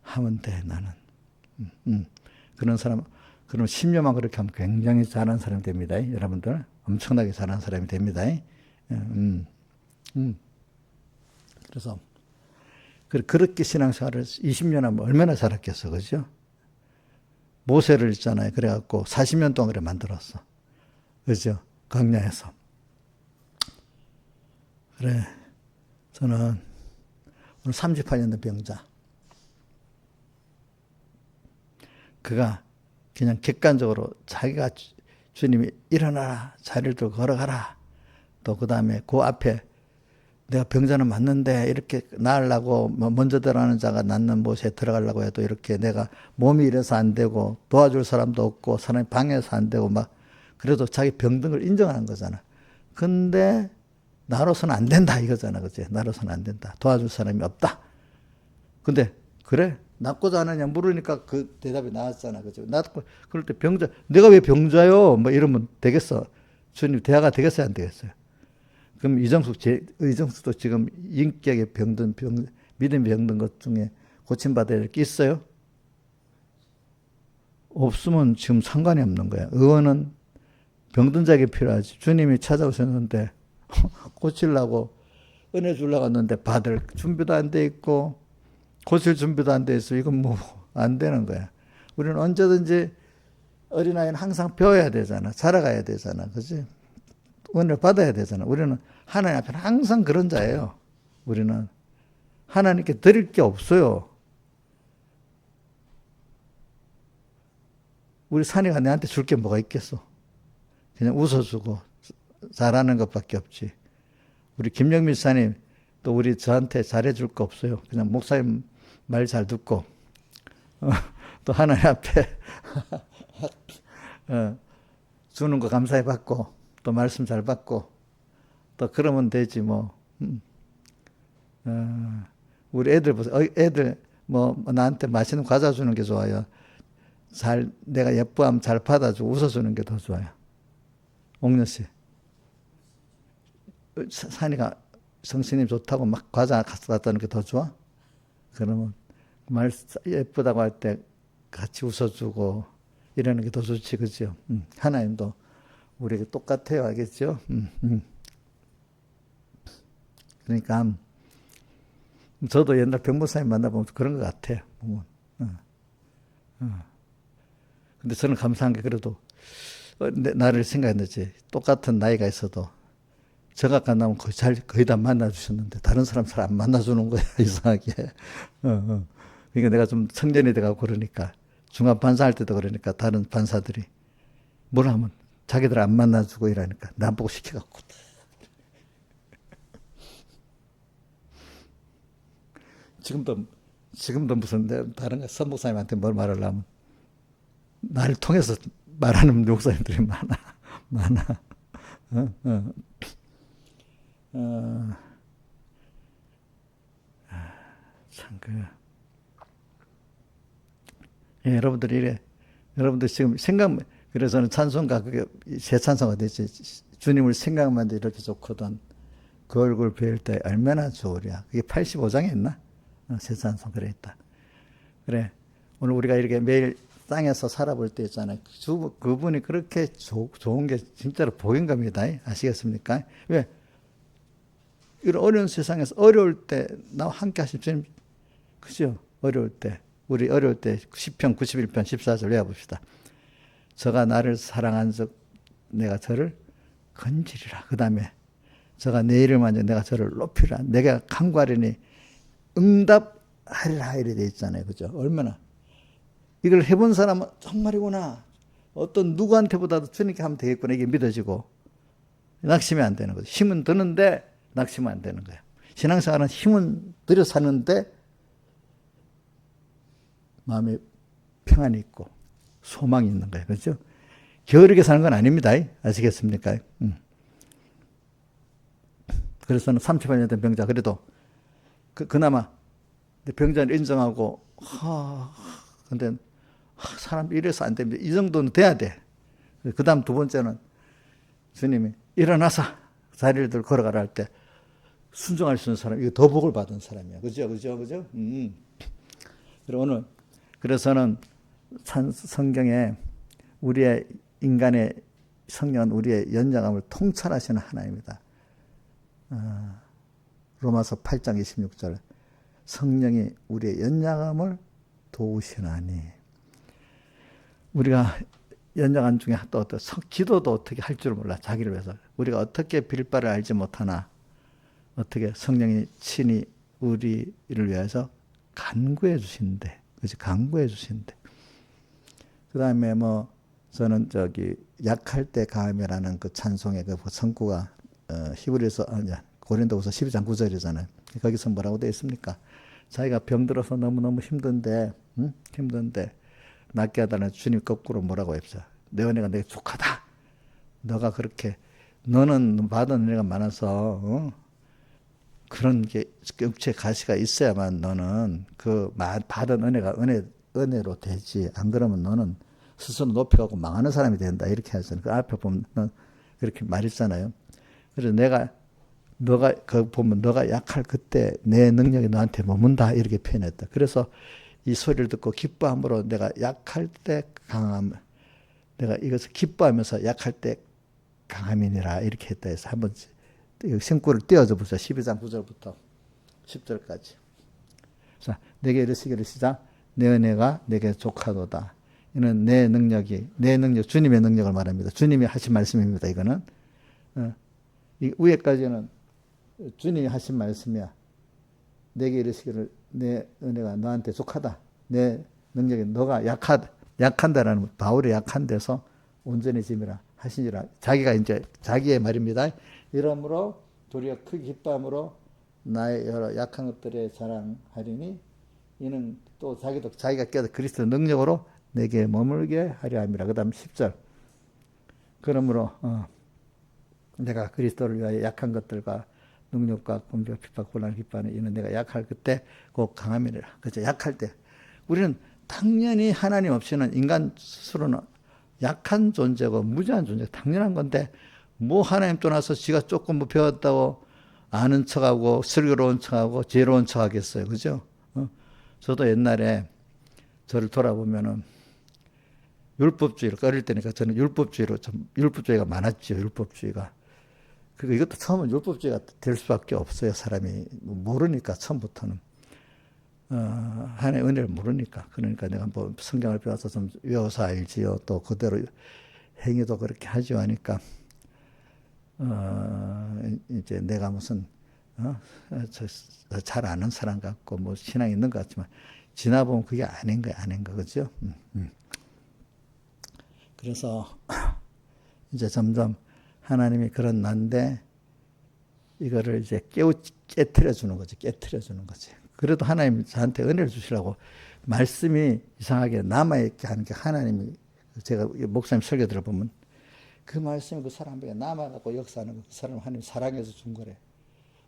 하면 돼, 나는. 그런 사람, 그럼 10년만 그렇게 하면 굉장히 잘하는 사람이 됩니다. 여러분들. 엄청나게 잘하는 사람이 됩니다. 그래서 그렇게 신앙생활을 20년 하면 얼마나 잘했겠어. 그죠? 모세를 있잖아요. 그래갖고 40년 동안 그래 만들었어. 그죠? 광야에서. 그래. 저는 오늘 38년 된 병자. 그가 그냥 객관적으로 자기가 주님이 일어나라. 자리를 들고 걸어가라. 또 그 다음에 그 앞에 내가 병자는 맞는데 이렇게 나으려고 먼저 들어가는 자가 낫는 못에 들어가려고 해도 이렇게 내가 몸이 이래서 안 되고 도와줄 사람도 없고 사람이 방해해서 안 되고 막 그래도 자기 병든걸 인정하는 거잖아. 근데 나로서는 안 된다 이거잖아. 그치? 나로서는 안 된다. 도와줄 사람이 없다. 근데 그래 낫고자 하느냐 물으니까 그 대답이 나왔잖아. 그죠? 낫고, 그럴 때 병자, 내가 왜 병자요? 뭐 이러면 되겠어. 주님, 대화가 되겠어요? 안 되겠어요? 그럼 이정숙도 지금 인격에 믿음이 병든 것 중에 고침받아야 될 게 있어요? 없으면 지금 상관이 없는 거야. 의원은 병든 자에게 필요하지. 주님이 찾아오셨는데, 고치려고, 은혜 주려고 왔는데, 받을 준비도 안 돼 있고, 고칠 준비도 안 돼 있어. 이건 뭐, 안 되는 거야. 우리는 언제든지 어린아이는 항상 배워야 되잖아. 자라가야 되잖아. 그지? 은혜를 받아야 되잖아. 우리는 하나님 앞에 항상 그런 자예요. 우리는 하나님께 드릴 게 없어요. 우리 사내가 내한테 줄 게 뭐가 있겠어. 그냥 웃어주고 잘하는 것밖에 없지. 우리 김영민 사님 또 우리 저한테 잘해줄 거 없어요. 그냥 목사님 말 잘 듣고 또 하나님 앞에 주는 거 감사히 받고 또 말씀 잘 받고 또 그러면 되지 뭐. 우리 애들 보세요. 애들 뭐 나한테 맛있는 과자 주는 게 좋아요. 내가 예뻐하면 잘 받아주고 웃어주는 게 더 좋아요. 옥녀 씨. 산이가 성신님 좋다고 막 과자 갖다 놓는 게 더 좋아? 그러면 예쁘다고 할 때 같이 웃어주고 이러는 게 더 좋지, 그죠? 하나님도 우리에게 똑같아요, 알겠죠? 그러니까 저도 옛날 병목사님 만나보면 그런 것 같아요. 근데 저는 감사한 게 그래도 나를 생각했는지 똑같은 나이가 있어도 저각 안 나면 거의 다 만나주셨는데 다른 사람 잘 안 만나주는 거야 이상하게. 그러니까 내가 좀 청년이 돼가고 그러니까 중간 반사할 때도 그러니까 다른 반사들이 뭘 하면 자기들 안 만나주고 이러니까 난 보고 시켜갖고 지금도 무슨 다른 선목사님한테 뭘 말하려면 나를 통해서 말하는 목사님들이 많아. 참, 예, 여러분들 지금 그래서는 찬송가, 그게 새 찬송가 되지. 주님을 생각만 해도 이렇게 좋거든. 그 얼굴 배울 때 얼마나 좋으랴. 그게 85장에 있나? 새 찬송 그래 있다. 그래. 오늘 우리가 이렇게 매일 땅에서 살아볼 때 있잖아요. 그분이 그렇게 좋은 게 진짜로 복인 겁니다. 아시겠습니까? 왜? 이런 어려운 세상에서 어려울 때 나와 함께 하신 주님, 그죠? 어려울 때. 우리 어려울 때 10편 91편 14절 외워봅시다. 저가 나를 사랑한 적 내가 저를 건지리라. 그 다음에 저가 내 이름을 만져 내가 저를 높이라. 내가 간구하리니 응답하리라 이렇게 돼 있잖아요. 그죠? 얼마나 이걸 해본 사람은 정말이구나. 어떤 누구한테보다도 주님께 하면 되겠구나. 이게 믿어지고 낙심이 안 되는 거죠. 힘은 드는데 낙심은 안 되는 거예요. 신앙생활은 힘은 들여 사는데 마음에 평안이 있고 소망이 있는 거예요. 그렇죠? 게으르게 사는 건 아닙니다. 아시겠습니까? 그래서는 38년 된 병자 그래도 그나마 병자를 인정하고 근데 사람 이래서 안 됩니다. 이 정도는 돼야 돼. 그 다음 두 번째는 주님이 일어나서 자리를 들고 걸어가라 할 때 순종할 수 있는 사람, 이거 더 복을 받은 사람이야. 그죠? 그리고 오늘 그래서는 성경에 우리의 인간의 성령은 우리의 연약함을 통찰하시는 하나입니다. 로마서 8장 26절 성령이 우리의 연약함을 도우시나니 우리가 연약한 중에 또 어떤 기도도 어떻게 할 줄 몰라. 자기를 위해서 우리가 어떻게 빌 바를 알지 못하나 어떻게 성령이 친히 우리를 위해서 간구해 주신대. 그렇지? 간구해 주신대. 그 다음에 저는 약할 때 가음이라는 그 찬송의 그 성구가 히브리서 고린도후서 12장 9절이잖아요. 거기서 뭐라고 되어 있습니까? 자기가 병들어서 너무너무 힘든데 낫게 하다는 주님 거꾸로 뭐라고 했어요? 내 은혜가 내게 족하다. 너가 그렇게 너는 받은 은혜가 많아서 그런 게 육체 가시가 있어야만 너는 그 받은 은혜가 은혜로 되지. 안 그러면 너는 스스로 높여가고 망하는 사람이 된다. 이렇게 하잖아요. 그 앞에 보면 그렇게 말했잖아요. 그래서 너가 그 보면 너가 약할 그때 내 능력이 너한테 머문다 이렇게 표현했다. 그래서 이 소리를 듣고 기뻐함으로 내가 약할 때 강함, 내가 이것을 기뻐하면서 약할 때 강함이니라 이렇게 했다 해서 한번 생구를 띄워줘 보세요. 12장 9절부터 10절까지. 자, 내게 이르시기를 시작. 내 은혜가 내게 족하도다. 이는 내 능력, 주님의 능력을 말합니다. 주님이 하신 말씀입니다. 이거는 이 위에까지는 주님이 하신 말씀이야. 내게 이르시기를 내 은혜가 너한테 족하다. 내 능력이 너가 약한다라는 바울이 약한 데서 온전해짐이라 하시니라. 자기가 이제 자기의 말입니다. 이러므로 도리어 크게 기뻐함으로 나의 여러 약한 것들에 자랑하리니 이는 또 자기가 깨닫 그리스도의 능력으로 내게 머물게 하려 함이라. 그 다음 10절. 그러므로 내가 그리스도를 위하여 약한 것들과 능력과 공격, 핍박, 고난을 기뻐하는 이는 내가 약할 그때 곧 강함이라. 그죠? 약할 때. 우리는 당연히 하나님 없이는 인간 스스로는 약한 존재고 무지한 존재, 당연한 건데 뭐 하나님 떠나서 지가 조금 뭐 배웠다고 아는 척하고 슬기로운 척하고 지혜로운 척하겠어요. 그죠? 저도 옛날에 저를 돌아보면은 율법주의를 어릴 때니까 저는 율법주의가 많았죠. 율법주의가. 그리고 이것도 처음은 율법주의가 될 수밖에 없어요. 사람이 모르니까 처음부터는 하나님의 은혜를 모르니까. 그러니까 내가 뭐 성경을 배워서 좀 외워서 알지요. 또 그대로 행위도 그렇게 하죠 하니까 이제 내가 무슨 잘 아는 사람 같고 뭐 신앙이 있는 것 같지만 지나보면 그게 아닌 거야, 그죠? 그래서 이제 점점 하나님이 그런 난데 이거를 이제 깨트려 주는 거지. 그래도 하나님 저한테 은혜를 주시라고 말씀이 이상하게 남아있게 하는 게 하나님이, 제가 목사님 설교 들어보면 그 말씀이 그 사람에게 남아갖고 역사하는 거, 그 사람을 하나님 사랑해서 준 거래.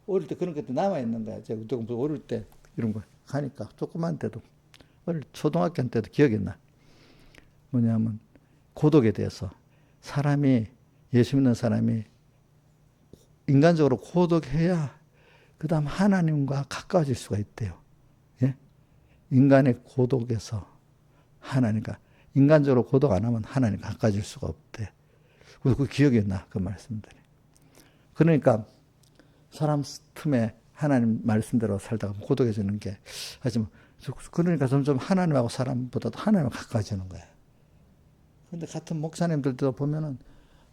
어릴 때 그런 것도 남아있는 거야. 제가 어릴 때 이런 거 하니까 조그만 때도 초등학교 때도 기억이 나. 뭐냐면 고독에 대해서 예수 믿는 사람이 인간적으로 고독해야 그 다음 하나님과 가까워질 수가 있대요. 예? 인간의 고독에서 하나님과, 인간적으로 고독 안 하면 하나님 가까워질 수가 없대. 그 기억이 나, 그 말씀들이. 그러니까 사람 틈에 하나님 말씀대로 살다가 고독해지는 게, 하지만 그러니까 점점 하나님하고 사람보다도 하나님과 가까워지는 거야. 근데 같은 목사님들도 보면은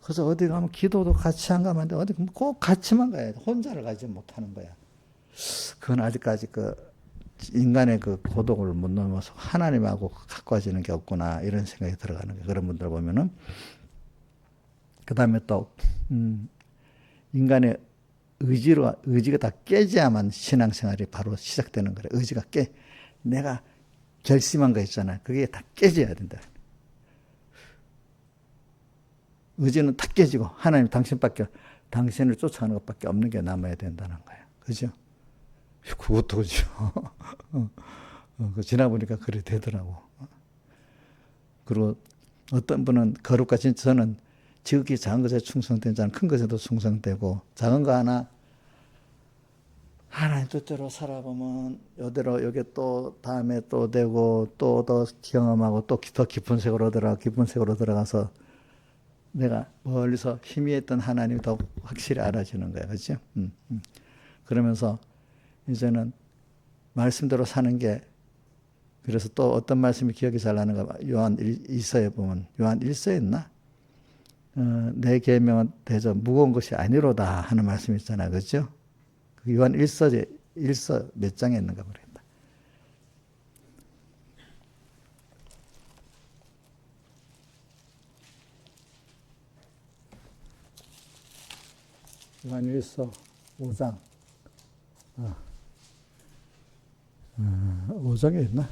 그래서 어디 가면 기도도 같이 안 가면 돼. 어디 꼭 같이만 가야 돼. 혼자를 가지 못하는 거야. 그건 아직까지 그 인간의 그 고독을 못 넘어서 하나님하고 가까워지는 게 없구나 이런 생각이 들어가는 거예요. 그런 분들 보면은. 그 다음에 또 인간의 의지가 다 깨져야만 신앙생활이 바로 시작되는 거예요. 의지가 내가 결심한 거 있잖아요. 그게 다 깨져야 된다. 의지는 다 깨지고 하나님 당신을 쫓아가는 것밖에 없는 게 남아야 된다는 거예요. 그죠? 그것도 그죠. 지나보니까 그래 되더라고. 그리고 어떤 분은 거룩과 진짜, 저는 지극히 작은 것에 충성된 자는 큰 것에도 충성되고, 작은 거 하나 하나님 뜻대로 살아보면 이대로 여기 또 다음에 또 되고 또 더 경험하고 또 더 깊은 색으로 들어가서 내가 멀리서 희미했던 하나님이 더 확실히 알아지는 거야. 그렇죠? 그러면서 이제는 말씀대로 사는 게, 그래서 또 어떤 말씀이 기억이 잘 나는가, 요한 1서에 보면, 요한 1서였나? 내 계명은 대저 무거운 것이 아니로다 하는 말씀이 있잖아요. 그렇죠? 요한 1서 몇 장에 있는가 모르겠다. 요한 1서 5장. 5장에 있나?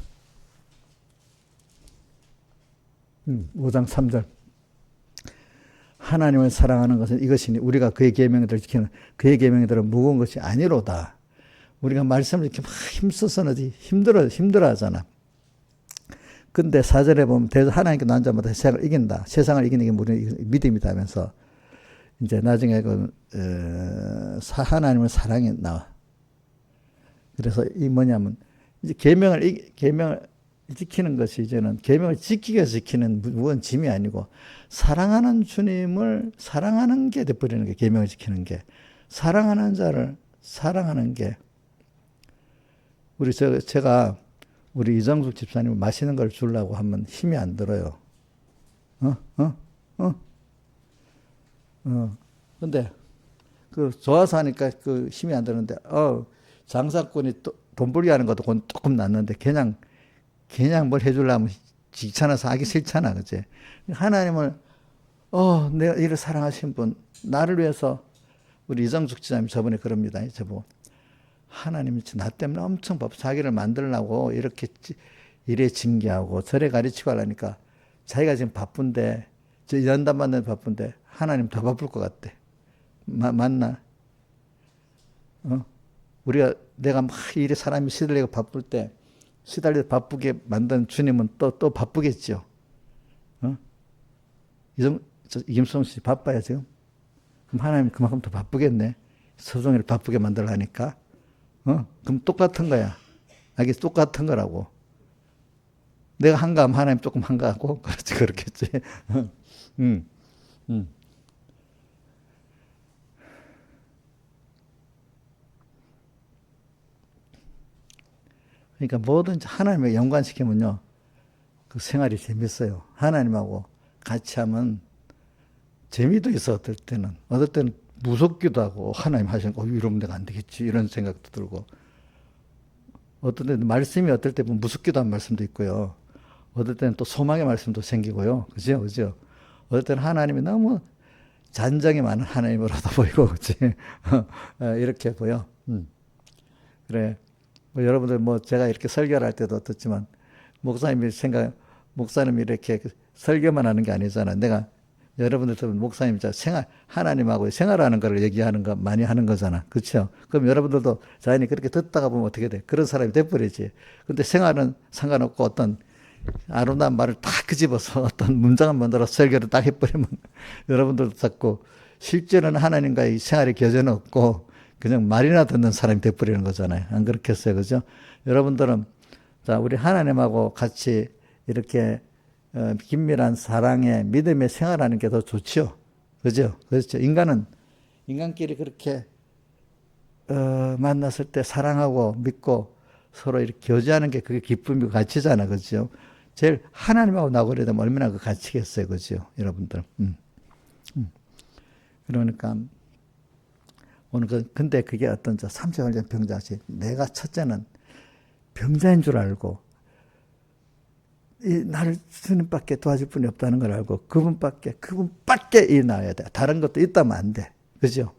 5장 3절. 하나님을 사랑하는 것은 이것이니 우리가 그의 계명들을 지키는 그의 계명들은 무거운 것이 아니로다. 우리가 말씀을 이렇게 막 힘써서는 힘들어 하잖아. 근데 4절에 보면 하나님께 난 자마다 세상을 이긴다. 세상을 이기는 게 우리 믿음이다 하면서 이제 나중에 하나님의 사랑이 나와. 그래서 이 뭐냐면 이제 계명을 지키는 것이 이제는 계명을 지키기 위해서 지키는 무언 짐이 아니고 사랑하는 주님을 사랑하는 게 돼버리는 게 계명을 지키는 게 사랑하는 자를 사랑하는 게 제가 우리 이정숙 집사님 맛있는 걸 주려고 하면 힘이 안 들어요. 근데 좋아서 하니까 힘이 안 드는데 장사꾼이 돈 벌게 하는 것도 그건 조금 낫는데 그냥 뭘 해주려면 귀찮아서 하기 싫잖아, 그치? 하나님을 내가 이를 사랑하신 분 나를 위해서 우리 이정숙 집사님 저번에 그럽니다. 저보고 하나님이 나 때문에 엄청 자기를 만들려고 이렇게 이래 징계하고 저래 가르치고 하려니까 자기가 지금 바쁜데 저 연단 받는 바쁜데 하나님 더 바쁠 것 같대. 맞나? 내가 막 일에 사람이 시달리고 바쁠 때 시달려 바쁘게 만든 주님은 또 바쁘겠죠. 이김성 씨 바빠요 지금? 그럼 하나님 그만큼 더 바쁘겠네. 서정이를 바쁘게 만들라니까. 그럼 똑같은 거야. 이게 똑같은 거라고. 내가 한가하면 하나님 조금 한가하고 그렇지 그렇겠지. 그러니까 뭐든지 하나님에 연관시키면요. 그 생활이 재밌어요. 하나님하고 같이 하면 재미도 있어 어떨 때는 무섭기도 하고 하나님 하시는 거 이러면 내가 안 되겠지 이런 생각도 들고 어떨 때는 말씀이 어떨 때 보면 무섭기도 한 말씀도 있고요. 어떨 때는 또 소망의 말씀도 생기고요. 그죠? 어떨 때는 하나님이 너무 잔정이 많은 하나님으로도 보이고 그치? 이렇게 보여. 그래. 여러분들 제가 이렇게 설교를 할 때도 어떻지만 목사님이 이렇게 설교만 하는 게 아니잖아. 내가 여러분들 들으면 목사님 하나님하고 생활하는 거를 얘기하는 거 많이 하는 거잖아. 그렇죠? 그럼 여러분들도 자연히 그렇게 듣다가 보면 어떻게 돼? 그런 사람이 돼버리지. 근데 생활은 상관없고 어떤 아름다운 말을 딱 끄집어서 어떤 문장을 만들어 설교를 딱 해버리면 여러분들도 자꾸 실제로는 하나님과의 생활의 교제는 없고 그냥 말이나 듣는 사람이 돼버리는 거잖아요. 안 그렇겠어요? 그죠? 여러분들은 우리 하나님하고 같이 이렇게 긴밀한 사랑에 믿음의 생활하는 게 더 좋죠. 그죠? 그렇죠. 인간끼리 그렇게 만났을 때 사랑하고 믿고 서로 이렇게 교제하는 게 그게 기쁨이고 가치잖아. 그죠? 제일 하나님하고 나고 그래 되면 얼마나 그 가치겠어요. 그죠? 여러분들. 그러니까 오늘 근데 그게 어떤 38년 병자시 내가 첫째는 병자인 줄 알고 나를 주님밖에 도와줄 분이 없다는 걸 알고 그분밖에 나와야 돼. 다른 것도 있다면 안 돼. 그죠?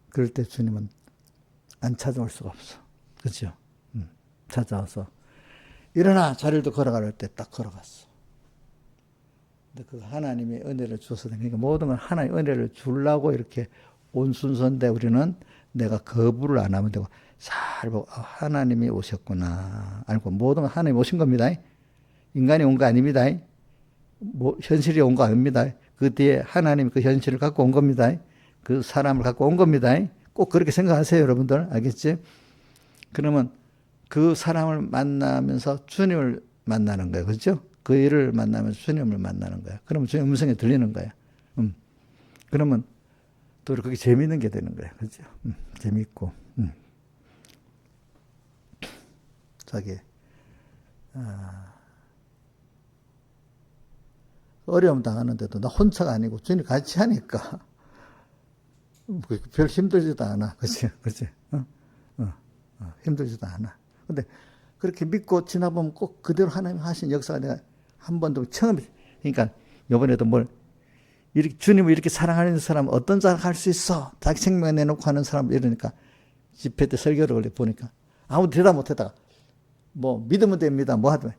그럴 때 주님은 안 찾아올 수가 없어. 그죠? 찾아와서 일어나 자리도 걸어갈 때 딱 걸어갔어. 근데 그 하나님의 은혜를 주어서 그러니까 모든 걸 하나님의 은혜를 주려고 이렇게 온 순서인데 우리는 내가 거부를 안 하면 되고 잘 보고 하나님이 오셨구나 알고 모든 건 하나님이 오신 겁니다. 인간이 온 거 아닙니다. 현실이 온 거 아닙니다. 그 뒤에 하나님이 그 현실을 갖고 온 겁니다. 그 사람을 갖고 온 겁니다. 꼭 그렇게 생각하세요, 여러분들. 알겠지? 그러면 그 사람을 만나면서 주님을 만나는 거예요. 그렇죠? 그 일을 만나면서 주님을 만나는 거야. 그러면 주님 음성이 들리는 거야. 그러면 또 그게 재미있는 게 되는 거야. 그렇죠? 재미있고. 어려움 당하는데도 나 혼자가 아니고 주님 같이 하니까 별 힘들지도 않아. 그치? 힘들지도 않아. 근데 그렇게 믿고 지나보면 꼭 그대로 하나님 하신 역사가 내가 한 번도 그러니까 이번에도 이렇게 주님을 이렇게 사랑하는 사람은 어떤 자를 할 수 있어? 자기 생명을 내놓고 하는 사람 이러니까 집회 때 설교를 보니까 아무 대답 못 하다가 믿으면 됩니다. 하더니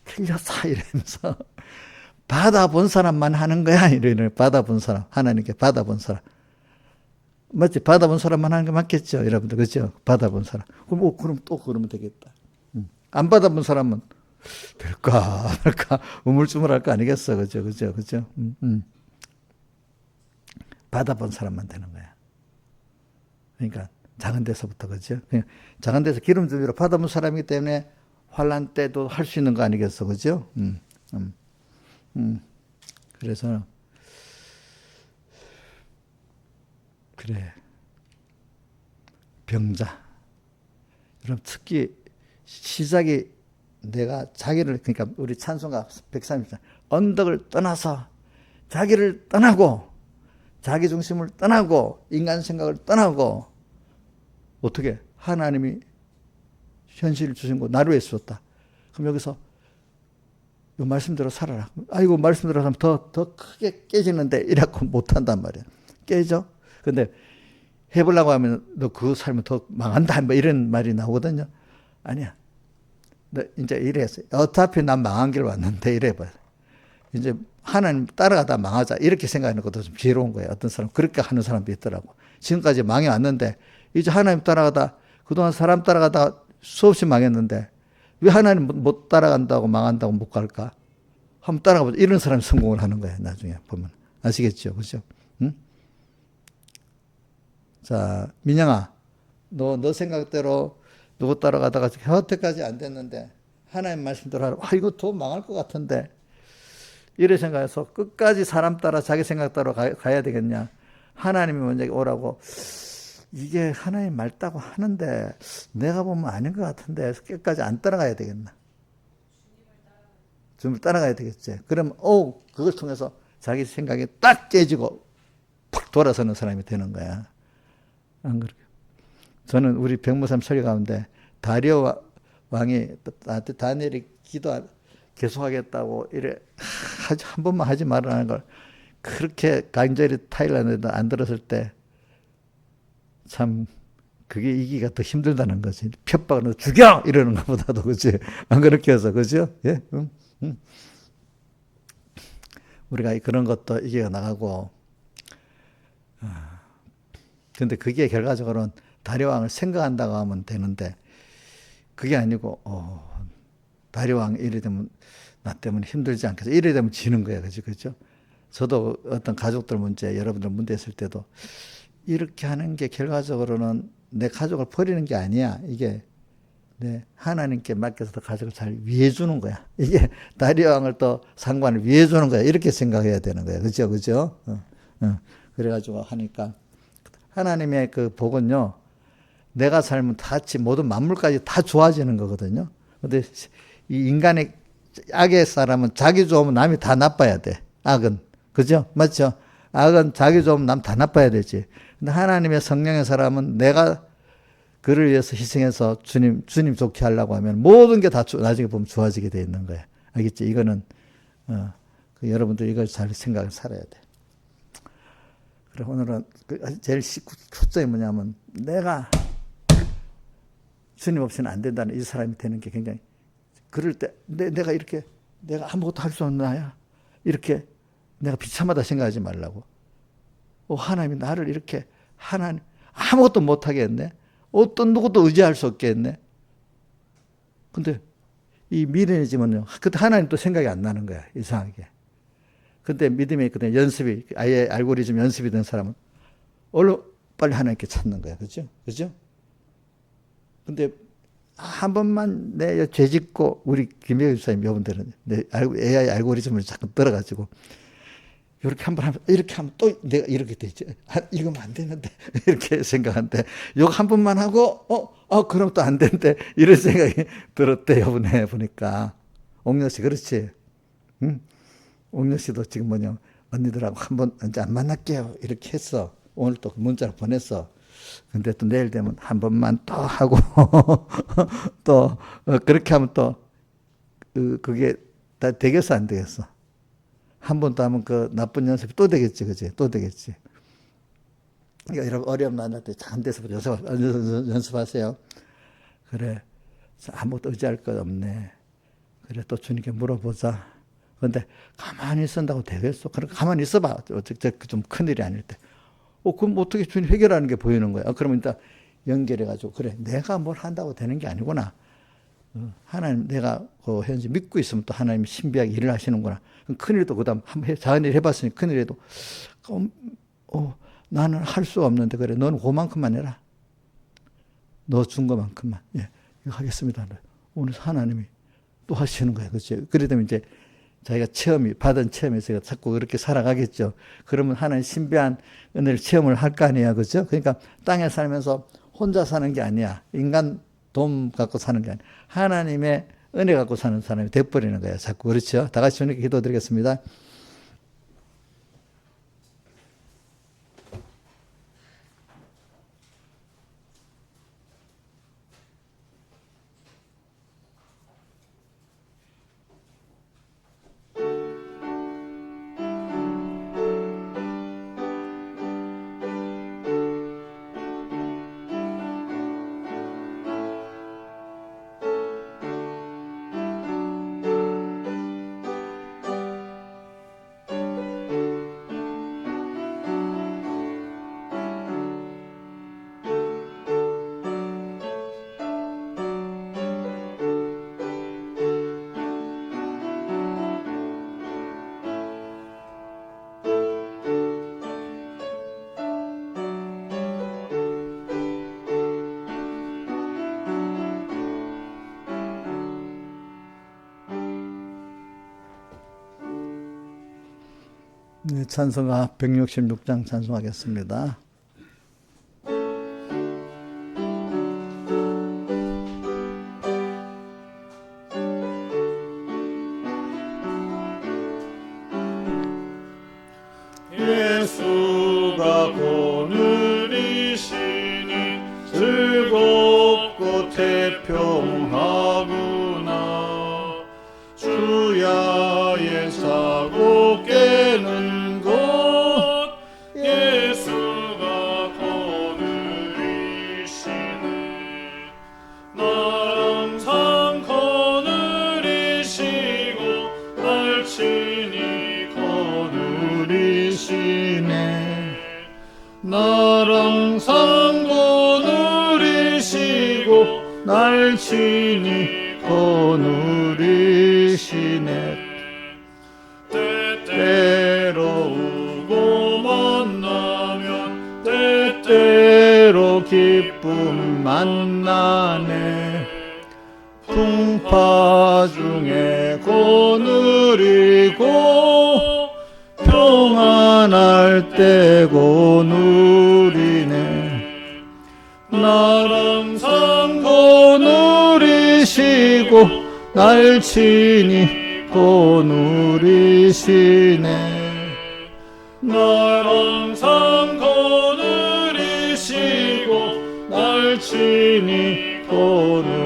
틀렸어 이러면서 받아본 사람만 하는 거야. 이러는 받아본 사람 하나님께 받아본 사람 맞지? 받아본 사람만 하는 게 맞겠죠, 여러분들. 그죠? 받아본 사람. 그럼 또 그러면 되겠다. 안 받아본 사람은 될까, 말까, 우물쭈물할 거 아니겠어. 그죠? 그죠? 그죠? 받아본 사람만 되는 거야. 그러니까 작은 데서부터, 그죠? 그냥 작은 데서 기름 주기로 받아본 사람이기 때문에 환란 때도 할 수 있는 거 아니겠어. 그죠? 그래서, 그래. 병자. 여러분, 특히 시작이 내가 자기를, 그러니까 우리 찬송가 130장, 언덕을 떠나서 자기를 떠나고, 자기 중심을 떠나고, 인간 생각을 떠나고, 어떻게? 하나님이 현실을 주신 거 나를 위해 주었다. 그럼 여기서 이 말씀대로 살아라. 아이고, 말씀대로 하면 더 크게 깨지는데, 이라고 못한단 말이야. 깨져? 근데 해보려고 하면 너 그거 살면 더 망한다. 뭐 이런 말이 나오거든요. 아니야. 너 이제 이래서 어차피 난 망한 길 왔는데 이래봐. 이제 하나님 따라가다 망하자. 이렇게 생각하는 것도 좀 지혜로운 거예요. 어떤 사람 그렇게 하는 사람도 있더라고. 지금까지 망해 왔는데 이제 하나님 따라가다 그동안 사람 따라가다 수없이 망했는데 왜 하나님 못 따라간다고 망한다고 못 갈까? 한번 따라가보자. 이런 사람이 성공을 하는 거예요. 나중에 보면. 아시겠죠? 그죠? 응? 자, 민영아, 너 생각대로 누구 따라가다가 여태까지 안 됐는데 하나님 말씀대로 하라. 이거 더 망할 것 같은데 이래 생각해서 끝까지 사람 따라 자기 생각 따라 가야 되겠냐. 하나님이 먼저 오라고 이게 하나님 말다고 하는데 내가 보면 아닌 것 같은데 끝까지 안 따라가야 되겠나. 좀 따라가야 되겠지. 그럼 그걸 통해서 자기 생각이 딱 깨지고 팍 돌아서는 사람이 되는 거야. 안 그렇게. 저는 우리 백무삼 설교 가운데 다리오 왕이 나한테 다니엘이 기도 계속하겠다고 이래 한 번만 하지 말라는 걸 그렇게 간절히 타일란드에도 안 들었을 때 참 그게 이기가 더 힘들다는 거지. 핍박을 죽여 이러는 것보다도 그지. 안 그렇게 해서 그죠? 예, 우리가 그런 것도 이겨 나가고. 근데 그게 결과적으로는 다리왕을 생각한다고 하면 되는데 그게 아니고 다리왕 이래 되면 나 때문에 힘들지 않겠어. 이래 되면 지는 거야. 그죠? 저도 어떤 가족들 문제, 여러분들 문제 있을 때도 이렇게 하는 게 결과적으로는 내 가족을 버리는 게 아니야. 이게 내 하나님께 맡겨서 가족을 잘 위해주는 거야. 이게 다리왕을 또 상관을 위해주는 거야. 이렇게 생각해야 되는 거야. 그죠? 그래가지고 하니까 하나님의 그 복은요, 내가 살면 같이 모든 만물까지 다 좋아지는 거거든요. 근데 이 인간의 악의 사람은 자기 좋으면 남이 다 나빠야 돼. 악은. 그죠? 맞죠? 악은 자기 좋으면 남 다 나빠야 되지. 근데 하나님의 성령의 사람은 내가 그를 위해서 희생해서 주님 좋게 하려고 하면 모든 게 다 나중에 보면 좋아지게 돼 있는 거야. 알겠지? 이거는, 여러분들 이걸 잘 생각을 살아야 돼. 그래, 오늘은 제일 초점이 뭐냐면 내가 주님 없이는 안 된다는 이 사람이 되는 게 굉장히 그럴 때 내가 이렇게 내가 아무것도 할 수 없나야 이렇게 내가 비참하다 생각하지 말라고. 하나님이 나를 이렇게 하나님 아무것도 못하게 했네. 어떤 누구도 의지할 수 없게 했네. 근데 이 미련해지면요. 그때 하나님 또 생각이 안 나는 거야. 이상하게. 근데 믿음이 있거든. 연습이, 아예 알고리즘 연습이 된 사람은 얼른 빨리 하나님께 찾는 거야. 그죠? 근데 한 번만 내 죄 짓고, 우리 김혜경 집사님 여러분들은 내 AI 알고리즘을 자꾸 들어가지고, 이렇게 한 번 하면, 이렇게 하면 또 내가 이렇게 되지. 이거면 안 되는데. 이렇게 생각하는데, 이거 한 번만 하고, 그럼 또 안 되는데. 이런 생각이 들었대, 요번에 보니까. 옥녀 씨, 그렇지? 응? 옥녀 씨도 지금 뭐냐, 언니들하고 한번 이제 안 만날게요. 이렇게 했어. 오늘 또 문자를 보냈어. 근데 또 내일 되면 한 번만 또 하고, 또, 그렇게 하면 또, 그게 다 되겠어, 안 되겠어? 한 번 더 하면 그 나쁜 연습이 또 되겠지, 그지? 또 되겠지. 그러니까 여러분, 어려움 만날 때 한 데서부터 연습하세요. 그래. 아무것도 의지할 것 없네. 그래, 또 주님께 물어보자. 근데 가만히 있는다고 되겠어? 그러니까 가만히 있어봐. 좀 큰일이 아닐 때. 그럼 어떻게 주님 해결하는 게 보이는 거야. 그러면 일단 연결해가지고, 그래, 내가 뭘 한다고 되는 게 아니구나. 하나님, 내가 현재 믿고 있으면 또 하나님이 신비하게 일을 하시는구나. 큰일도 그 다음 작은 일 해봤으니 큰일에도, 나는 할 수가 없는데, 그래, 너는 그만큼만 해라. 너 준 것만큼만. 예, 이거 하겠습니다. 오늘 하나님이 또 하시는 거예요. 그렇죠? 그러다 이제 자기가 받은 체험에서 자꾸 그렇게 살아가겠죠. 그러면 하나님 신비한 은혜를 체험을 할 거 아니야. 그죠? 그러니까 땅에 살면서 혼자 사는 게 아니야. 인간 돈 갖고 사는 게 아니야. 하나님의 은혜 갖고 사는 사람이 돼버리는 거야. 자꾸. 그렇죠? 다 같이 주님께 기도드리겠습니다. 네, 찬송가 166장 찬송하겠습니다. 예수가 거느리시니 즐겁고 태평하구나. 주야의 사고 깨는 것 예수가 거느리시네. 나랑 상 거느리시고 날 친히 거느리시네. 나랑 상 거느리시고 날 친히 거느리시네. 때때로 울고 만나면 때때로 기쁨 만나네. 풍파 중에 거느리고 평안할 때 거느리네. 나랑 상 거느리시고 날 친히 거느리시네. 나랑 상 거느리시고 날 친히 거느리시네.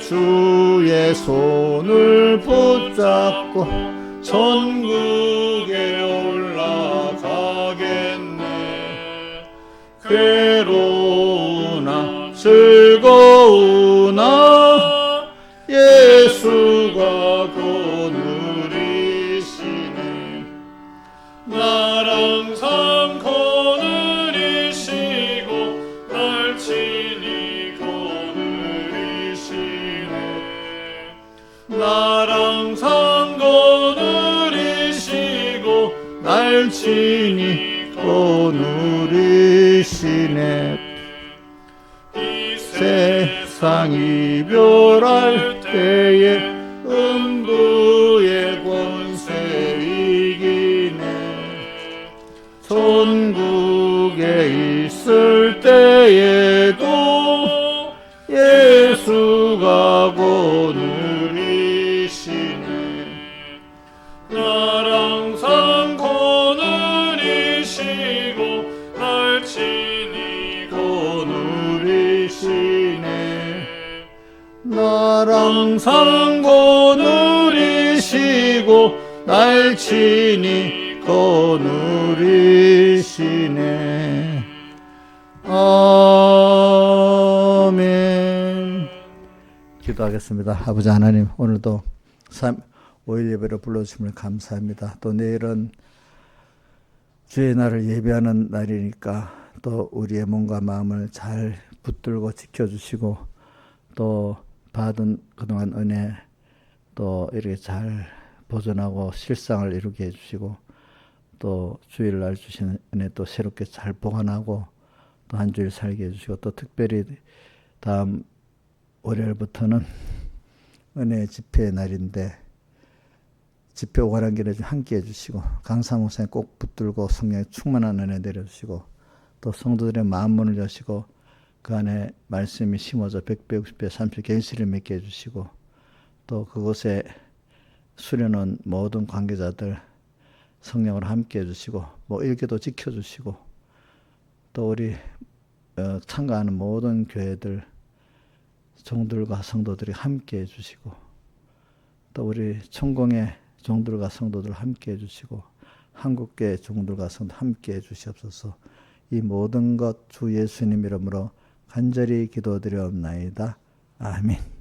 주의 손을 붙잡고 천국에 올라가겠네. 괴로우나 즐거우나 예수가 거느리시네. 나랑 상 거느리시고 날 친히 거느리시네. 나랑 상 거느리시고 날 친히 거느리시네. 이 세상 이별할 때에 음부의 권세 이기네. 천국에 있을 때에도 예수가 거느리시네. 나랑 상 거느리시고 날 친히 거느리시네. 나랑 상 거느리시고 날 친히 거느리시네. 아멘. 기도하겠습니다. 아버지 하나님, 오늘도 5일 예배를 불러주시면 감사합니다. 또 내일은 주의 날을 예배하는 날이니까 또 우리의 몸과 마음을 잘 붙들고 지켜주시고 또 받은 그동안 은혜 또 이렇게 잘 보존하고 실상을 이루게 해주시고 또 주일날 주시는 은혜 또 새롭게 잘 보관하고 또 한 주일 살게 해주시고 또 특별히 다음 월요일부터는 은혜 집회의 날인데 집회 오가는 길에 좀 함께 해주시고 강사 목사님 꼭 붙들고 성령의 충만한 은혜 내려주시고 또 성도들의 마음 문을 여시고 그 안에 말씀이 심어져 100배, 60배, 30배 계시를 맺게 해주시고 또 그곳에 수련원 모든 관계자들 성령으로 함께 해주시고 뭐 일기도 지켜주시고 또 우리 참가하는 모든 교회들 종들과 성도들이 함께 해주시고 또 우리 천공의 종들과 성도들 함께 해주시고 한국교회 종들과 성도 함께 해주시옵소서. 이 모든 것 주 예수님 이름으로 간절히 기도드리옵나이다. 아멘.